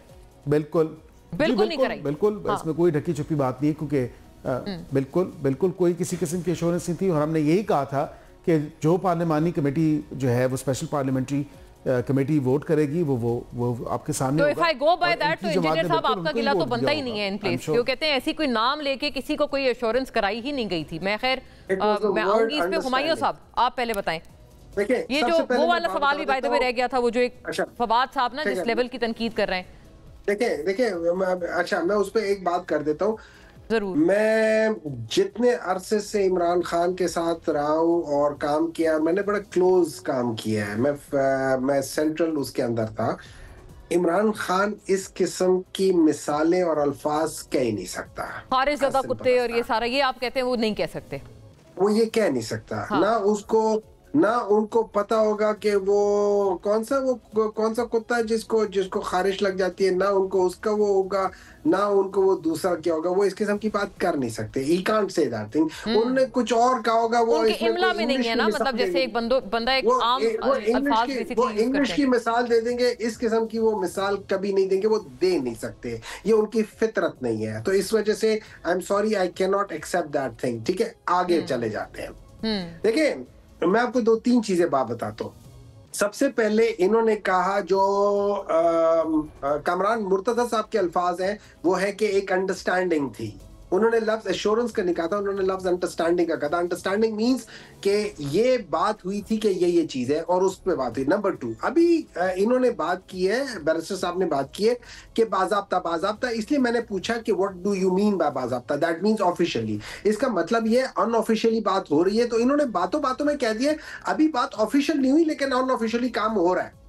बिल्कुल नहीं कराई, बिल्कुल इसमें कोई ढकी छुपी बात नहीं है, क्योंकि बिल्कुल कोई किसी किस्म की एश्योरेंस नहीं थी। और हमने यही कहा था कि जो पार्लियामानी कमेटी जो है वो स्पेशल पार्लियामेंट्री कमेटी वोट करेगी, वो आपके सामने तो if I go by that, तो इंजीनियर साहब आपका गिला तो बनता ही नहीं है इन प्लेस, क्यों कहते हैं ऐसी कोई नाम लेके किसी को कोई एश्योरेंस कराई ही नहीं गई थी। मैं खैर मैं आऊंगी इस पे। हुमायूं साहब आप पहले बताएं, ये जो वो वाला सवाल भी बाय द वे रह गया था, वो जो एक फवाद साहब ना जिस लेवल की तनकीद कर रहे हैं। देखिए अच्छा, मैं उस पर एक बात कर देता हूँ जरूर। मैं जितने अरसे से इमरान खान के साथ रहा हूँ और काम किया, मैंने बड़ा क्लोज काम किया है। मैं सेंट्रल उसके अंदर था। इमरान खान इस किस्म की मिसालें और अल्फाज कह ही नहीं सकता। हारिस ज़दा कुत्ते और ये सारा, ये आप कहते हैं वो नहीं कह सकते, वो ये कह नहीं सकता। हाँ। ना उनको पता होगा कि वो कौन सा कुत्ता है जिसको खारिश लग जाती है, ना उनको उसका वो होगा, ना उनको वो दूसरा क्या होगा। वो इस किस्म की बात कर नहीं सकते। He can't say that thing। उन्होंने कुछ और कहा होगा, वो उनके इमला में नहीं है ना, मतलब जैसे एक बंदा एक आम अल्फाज बेसिकली इंग्लिश की मिसाल दे देंगे, इस किस्म की वो मिसाल कभी नहीं देंगे, वो दे नहीं सकते, ये उनकी फितरत नहीं है। तो इस वजह से I am sorry, I can not accept that thing. ठीक है, आगे चले जाते हैं। देखिए, मैं आपको 2-3 चीजें बताता हूँ। सबसे पहले इन्होंने कहा, जो कामरान मुर्तजा साहब के अल्फाज हैं, वो है कि एक अंडरस्टैंडिंग थी। उन्होंने लफ्ज एश्योरेंस का नहीं कहा था, उन्होंने लफ्ज अंडरस्टैंडिंग का कहा था। अंडरस्टैंडिंग मींस कि ये बात हुई थी कि ये चीज है और उस पे बात हुई। नंबर 2, अभी इन्होंने बात की है, बैरिस्टर साहब ने बात की है कि बाज़ाब्ता, इसलिए मैंने पूछा कि what do you mean by बाज़ाब्ता? That means officially. इसका मतलब ये अनऑफिशियली बात हो रही है। तो इन्होंने बातों में कह दिया अभी बात ऑफिशियल नहीं हुई, लेकिन अनऑफिशियली काम हो रहा है।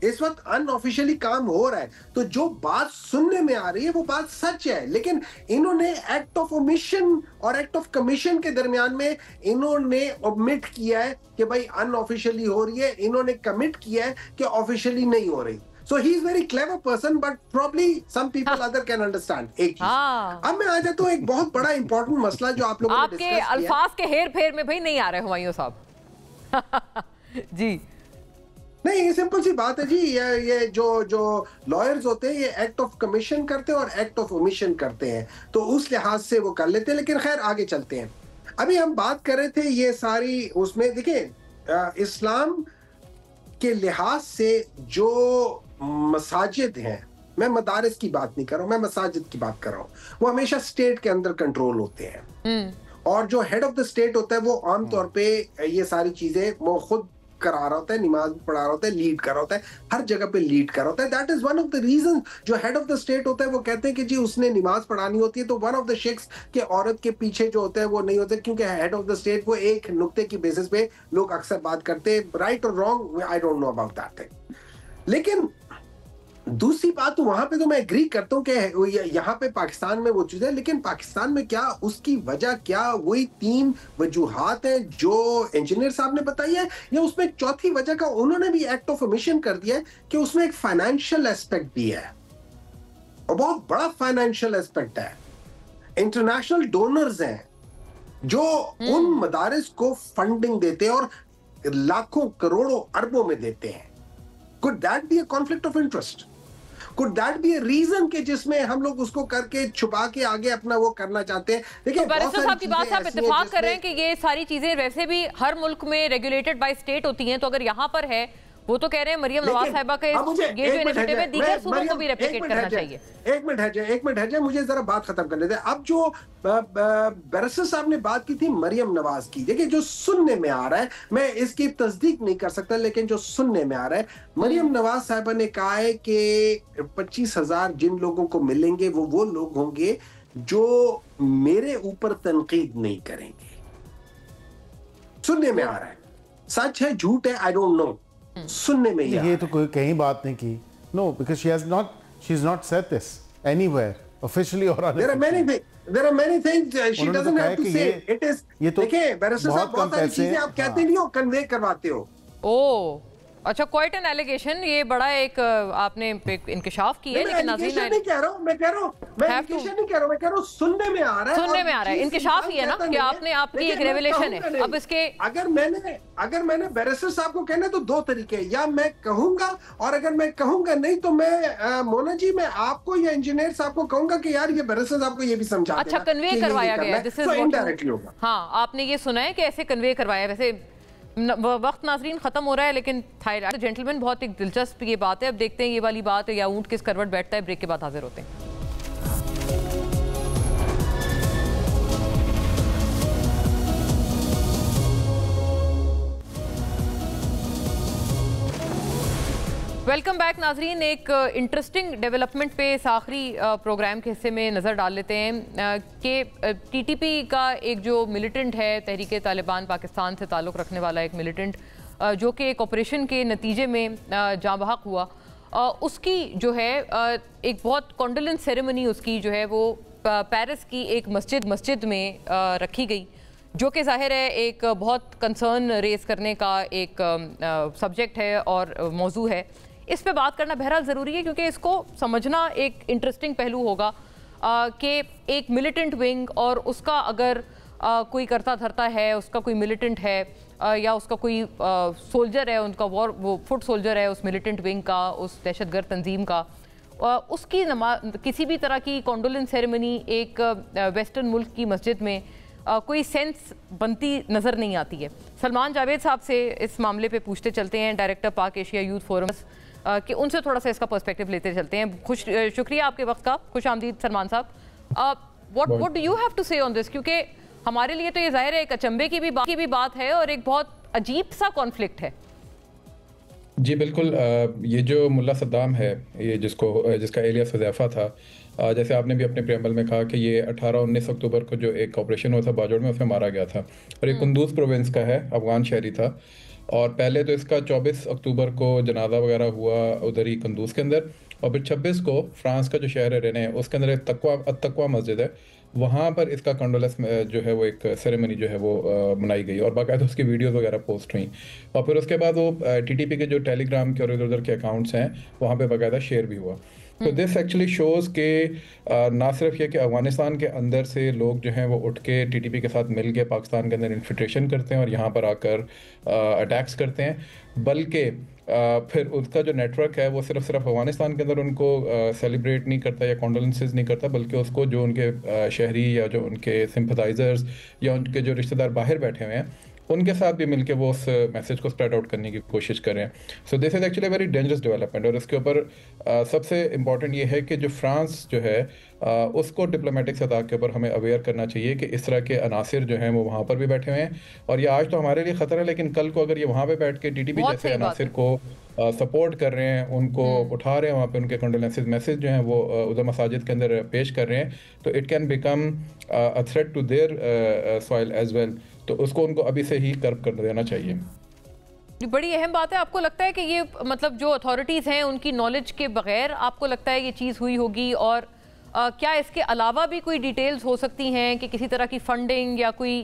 इस वक्त अनऑफिशियली काम हो रहा है। तो जो बात सुनने में आ रही है वो बात सच है, लेकिन इन्होंने एक्ट ऑफ ओमिशन और एक्ट ऑफ कमीशन के दरमियान में इन्होंने ओमिट किया है कि भाई अनऑफिशियली हो रही है, इन्होंने कमिट किया है कि ऑफिशियली नहीं हो रही। So he is very clever person, but probably some people other can understand. एक चीज। अब मैं आ जाता हूँ एक बहुत बड़ा इंपॉर्टेंट मसला जो आप लोगों ने आपके अल्फाज के हेर फेर में भाई नहीं आ रहे हुमायूं साहब। जी नहीं, ये सिंपल सी बात है जी। ये जो लॉयर्स होते हैं, ये एक्ट ऑफ कमीशन करते हैं और एक्ट ऑफ ओमिशन करते हैं, तो उस लिहाज से वो कर लेते हैं। लेकिन खैर आगे चलते हैं। अभी हम बात कर रहे थे ये सारी, उसमें देखिए इस्लाम के लिहाज से जो मसाजिद हैं, मैं मदारिस की बात नहीं कर रहा हूँ, मैं मसाजिद की बात कर रहा हूँ, वो हमेशा स्टेट के अंदर कंट्रोल होते हैं। और जो हेड ऑफ द स्टेट होता है वो आमतौर पे ये सारी चीजें वो खुद करा रहा होता है, नमाज पढ़ा रहा होता है, लीड कर रहा होता है, हर जगह पे लीड कर रहा होता है। That is one of the reason जो हेड ऑफ द स्टेट होता है वो कहते हैं कि जी उसने नमाज पढ़ानी होती है, तो वन ऑफ द शेख्स के औरत के पीछे जो होता है वो नहीं होता, क्योंकि हेड ऑफ द स्टेट वो एक नुक्ते की बेसिस पे लोग अक्सर बात करते हैं, राइट और wrong I don't know about that thing. लेकिन दूसरी बात तो वहां पे तो मैं एग्री करता हूं कि यहाँ पे पाकिस्तान में वो चीज है, लेकिन पाकिस्तान में क्या उसकी वजह क्या वही 3 वजूहात है जो इंजीनियर साहब ने बताई है, या उसमें एक चौथी वजह का उन्होंने भी एक्ट ऑफ ओमिशन कर दिया है कि उसमें एक फाइनेंशियल एस्पेक्ट भी है और बहुत बड़ा फाइनेंशियल एस्पेक्ट है। इंटरनेशनल डोनर्स हैं जो उन मदारिस को फंडिंग देते हैं और लाखों करोड़ों अरबों में देते हैं। Could that be a conflict of interest? Could that be a reason कि जिसमें हम लोग उसको करके छुपा के आगे अपना वो करना चाहते हैं? देखिए बैरिस्टर साहब की बात से आप इत्तेफाक कर रहे हैं कि ये सारी चीजें वैसे भी हर मुल्क में रेगुलेटेड बाय स्टेट होती हैं, तो अगर यहाँ पर है वो तो कह रहे हैं मरियम नवाज साहिबा के ये जो इनिशिएटिव है दीगर सूबों को भी रेप्लिकेट करना चाहिए। एक मिनट है मुझे जरा बात खत्म करने दे। अब जो बैरिस्टर साहब ने बात की थी मरियम नवाज की, देखिए जो सुनने में आ रहा है, मैं इसकी तस्दीक नहीं कर सकता, लेकिन जो सुनने में आ रहा है, मरियम नवाज साहिबा ने कहा है कि 25,000 जिन लोगों को मिलेंगे वो लोग होंगे जो मेरे ऊपर तनकीद नहीं करेंगे। सुनने में आ रहा है, सच है झूठ है आई डोंट नो, सुनने में ये तो कोई कहीं बात नहीं की। No, because she is not said this anywhere officially और there are many things she doesn't have to say it is। देखिए बैरिस्टर साहब बहुत सारी चीजें आप कहते नहीं हो, कन्वे करवाते हो। ओ अच्छा, क्वाइट एन एलिगेशन, ये बड़ा एक आपने इंकशाफ की है, लेकिन नाज़रीन नहीं कह रहा हूं, मैं कह रहा हूं सुनने में आ रहा है, इंकशाफ ही है ना कि आपने आपकी एक रेवलेशन है। अब इसके अगर मैंने बैरिस्टर साहब को कहना तो 2 तरीके, या मैं कहूंगा और अगर मैं कहूंगा नहीं तो मैं मोना जी मैं आपको या इंजीनियर साहब को कहूंगा कि यार ये बैरिस्टर साहब को ये भी समझा देना। अच्छा, कन्वे करवाया गया, दिस इज इनडायरेक्टली होगा। हाँ, आपने ये सुना है कि ऐसे कन्वे करवाया। वैसे वक्त नाजरीन खत्म हो रहा है, लेकिन थाईलैंड जेंटलमैन बहुत एक दिलचस्प ये बात है। अब देखते हैं ये वाली बात है या ऊंट किस करवट बैठता है। ब्रेक के बाद हाजिर होते हैं। वेलकम बैक नाजरीन। एक इंटरेस्टिंग डेवलपमेंट पे इस आखिरी प्रोग्राम के हिस्से में नज़र डाल लेते हैं कि टीटीपी का एक जो मिलिटेंट है, तहरीक तालिबान पाकिस्तान से ताल्लुक़ रखने वाला एक मिलिटेंट जो कि एक ऑपरेशन के नतीजे में जाँ बहक हुआ, उसकी जो है एक बहुत कॉन्डोलेंस सेरेमनी उसकी जो है वो पेरिस की एक मस्जिद में रखी गई, जो कि जाहिर है एक बहुत कंसर्न रेज करने का एक सब्जेक्ट है और मौजू है। इस पे बात करना बहरहाल ज़रूरी है क्योंकि इसको समझना एक इंटरेस्टिंग पहलू होगा कि एक मिलिटेंट विंग और उसका अगर कोई करता धरता है, उसका कोई मिलिटेंट है या उसका कोई सोल्जर है, उनका वो फुट सोल्जर है उस मिलिटेंट विंग का, उस दहशतगर्द तंजीम का, उसकी किसी भी तरह की कॉन्डोलेंस सेरेमनी एक वेस्टर्न मुल्क की मस्जिद में कोई सेंस बनती नज़र नहीं आती है। सलमान जावेद साहब से इस मामले पे पूछते चलते हैं, डायरेक्टर पाक एशिया यूथ फोरम, कि उनसे थोड़ा सा इसका पर्सपेक्टिव लेते चलते हैं। शुक्रिया आपके वक्त का, खुश आमदीद सलमान साहब। What do you have to say on this, क्योंकि हमारे लिए तो ये जाहिर है एक अचंभे की भी बात है और एक बहुत अजीब सा कॉन्फ्लिक्ट है। जी बिल्कुल, ये जो मुल्ला सद्दाम है, ये जिसका एलियास हुज़ैफा था, जैसे आपने भी अपने प्रेम्बल में कहा कि ये 18-19 अक्टूबर को जो एक ऑपरेशन हुआ था बाजोड़ में, उसमें मारा गया था और ये कुंदूज प्रोविंस का है, अफगान शहरी था। और पहले तो इसका 24 अक्टूबर को जनाजा वगैरह हुआ उधर ही कुंदूज के अंदर, और फिर 26 को फ्रांस का जो शहर है रेने, उसके अंदर एक तकवा मस्जिद है, वहाँ पर इसका कंडोलेंस जो है वो एक सेरेमनी जो है वो मनाई गई और बाकायदा उसकी वीडियोस वगैरह पोस्ट हुई। और फिर उसके बाद वो टीटीपी के जो टेलीग्राम के और इधर उधर के अकाउंट्स हैं वहाँ पे बाकायदा शेयर भी हुआ। तो दिस एक्चुअली शोज़ के ना सिर्फ ये कि अफगानिस्तान के अंदर से लोग जो हैं वो उठ के टीटीपी के साथ मिल के पाकिस्तान के अंदर इन्फिल्ट्रेशन करते हैं और यहाँ पर आकर अटैक्स करते हैं, बल्कि फिर उसका जो नेटवर्क है वो सिर्फ अफगानिस्तान के अंदर उनको सेलिब्रेट नहीं करता या कॉन्डोलेंसेस नहीं करता, बल्कि उसको जो उनके शहरी या जो उनके सिंपथाइजर्स या उनके जो रिश्तेदार बाहर बैठे हुए हैं उनके साथ भी मिलकर वो उस मैसेज को स्प्रेड आउट करने की कोशिश कर रहे हैं। So this is actually very dangerous development. और इसके ऊपर सबसे इम्पॉर्टेंट ये है कि जो फ्रांस जो है उसको डिप्लोमेटिक सतह के ऊपर हमें अवेयर करना चाहिए कि इस तरह के अनासिर जो हैं वो वहाँ पर भी बैठे हुए हैं। और ये आज तो हमारे लिए ख़तरा है, लेकिन कल को अगर ये वहाँ पे बैठ के टीटीपी जैसे अनासिर को सपोर्ट कर रहे हैं, उनको उठा रहे हैं, वहाँ पे उनके कंडोलेंसेस मैसेज जो हैं वो उधर मसाजिद के अंदर पेश कर रहे हैं, तो it can become a threat to their soil as well. तो उसको उनको अभी से ही कर्ब कर देना चाहिए। बड़ी अहम बात है। आपको लगता है कि ये मतलब जो अथॉरिटीज़ हैं उनकी नॉलेज के बगैर आपको लगता है ये चीज़ हुई होगी? और क्या इसके अलावा भी कोई डिटेल्स हो सकती हैं कि किसी तरह की फंडिंग या कोई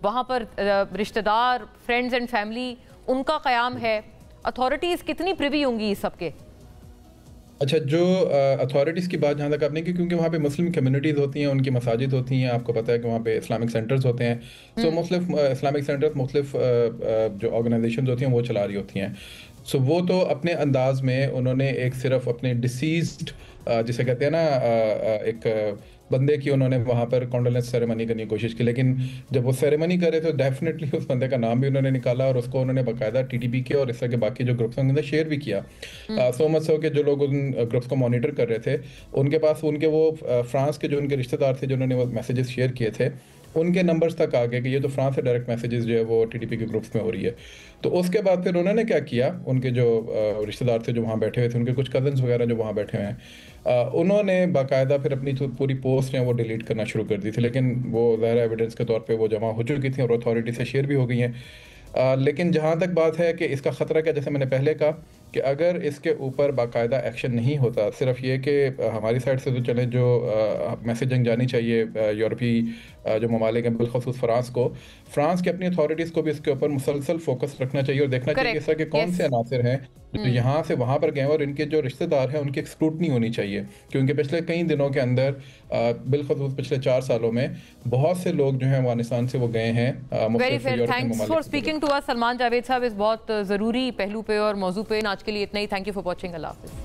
वहाँ पर रिश्तेदार, फ्रेंड्स एंड फैमिली, उनका क़याम है? अथॉरिटीज़ कितनी प्रिवी होंगी इस सब के? अच्छा, जो अथॉरिटीज़ की बात जहाँ तक आपने की, क्योंकि वहाँ पे मुस्लिम कम्युनिटीज़ होती हैं, उनकी मसाजिद होती हैं, आपको पता है कि वहाँ पे इस्लामिक सेंटर्स होते हैं। सो मुख्तलिफ इस्लामिक सेंटर्स मुख्तलिफ जो ऑर्गेनाइजेशन होती हैं वो चला रही होती हैं। सो वो तो अपने अंदाज में उन्होंने एक सिर्फ अपने डिसीज्ड जिसे कहते हैं ना एक बंदे की उन्होंने वहाँ पर कॉन्डोलेंस सेरेमनी करने की कोशिश की, लेकिन जब वो सेरेमनी करे तो डेफिनेटली उस बंदे का नाम भी उन्होंने निकाला और उसको उन्होंने बाकायदा टीटीपी के और इस तरह के बाकी जो ग्रुप्स हैं उनके अंदर शेयर भी किया। सो मच सो कि जो लोग उन ग्रुप्स को मॉनिटर कर रहे थे उनके पास उनके वो फ्रांस के जो उनके रिश्तेदार थे जिन्होंने वो मैसेजेस शेयर किए थे, उनके नंबर्स तक आ गए कि ये तो फ्रांस से डायरेक्ट मैसेजेस जो है वो टीटीपी के ग्रुप्स में हो रही है। तो उसके बाद फिर उन्होंने क्या किया, उनके जो रिश्तेदार थे जो वहाँ बैठे हुए थे, उनके कुछ कजन्स वगैरह जो वहाँ बैठे हुए हैं, उन्होंने बाकायदा फिर अपनी पूरी पोस्ट हैं वो डिलीट करना शुरू कर दी थी। लेकिन वो ज़ाहिर एविडेंस के तौर पे वो जमा हो चुकी थी और अथॉरिटी से शेयर भी हो गई हैं। लेकिन जहाँ तक बात है कि इसका ख़तरा क्या, जैसे मैंने पहले कहा कि अगर इसके ऊपर बाकायदा एक्शन नहीं होता, सिर्फ ये कि हमारी साइड से तो चले जो मैसेजिंग जानी चाहिए यूरोपीय जो ममालिक हैं, बिलखसूस फ्रांस की अपनी अथॉरिटीज़ को भी इसके ऊपर मुसलसल फोकस रखना चाहिए और देखना चाहिए कि इस तरह के कौन से अनासिर हैं जो यहाँ से वहाँ पर गए और इनके जो रिश्तेदार हैं उनकी स्क्रूटनी होनी चाहिए। क्योंकि पिछले कई दिनों के अंदर बिलखसूस पिछले 4 सालों में बहुत से लोग जो हैं अफगानिस्तान से वो गए हैं। Thanks for speaking to us Salman Javed साहब इस बहुत ज़रूरी पहलू पे और मौजू पे। आज के लिए इतना ही। Thank you for watching. अल्लाह हाफिज़।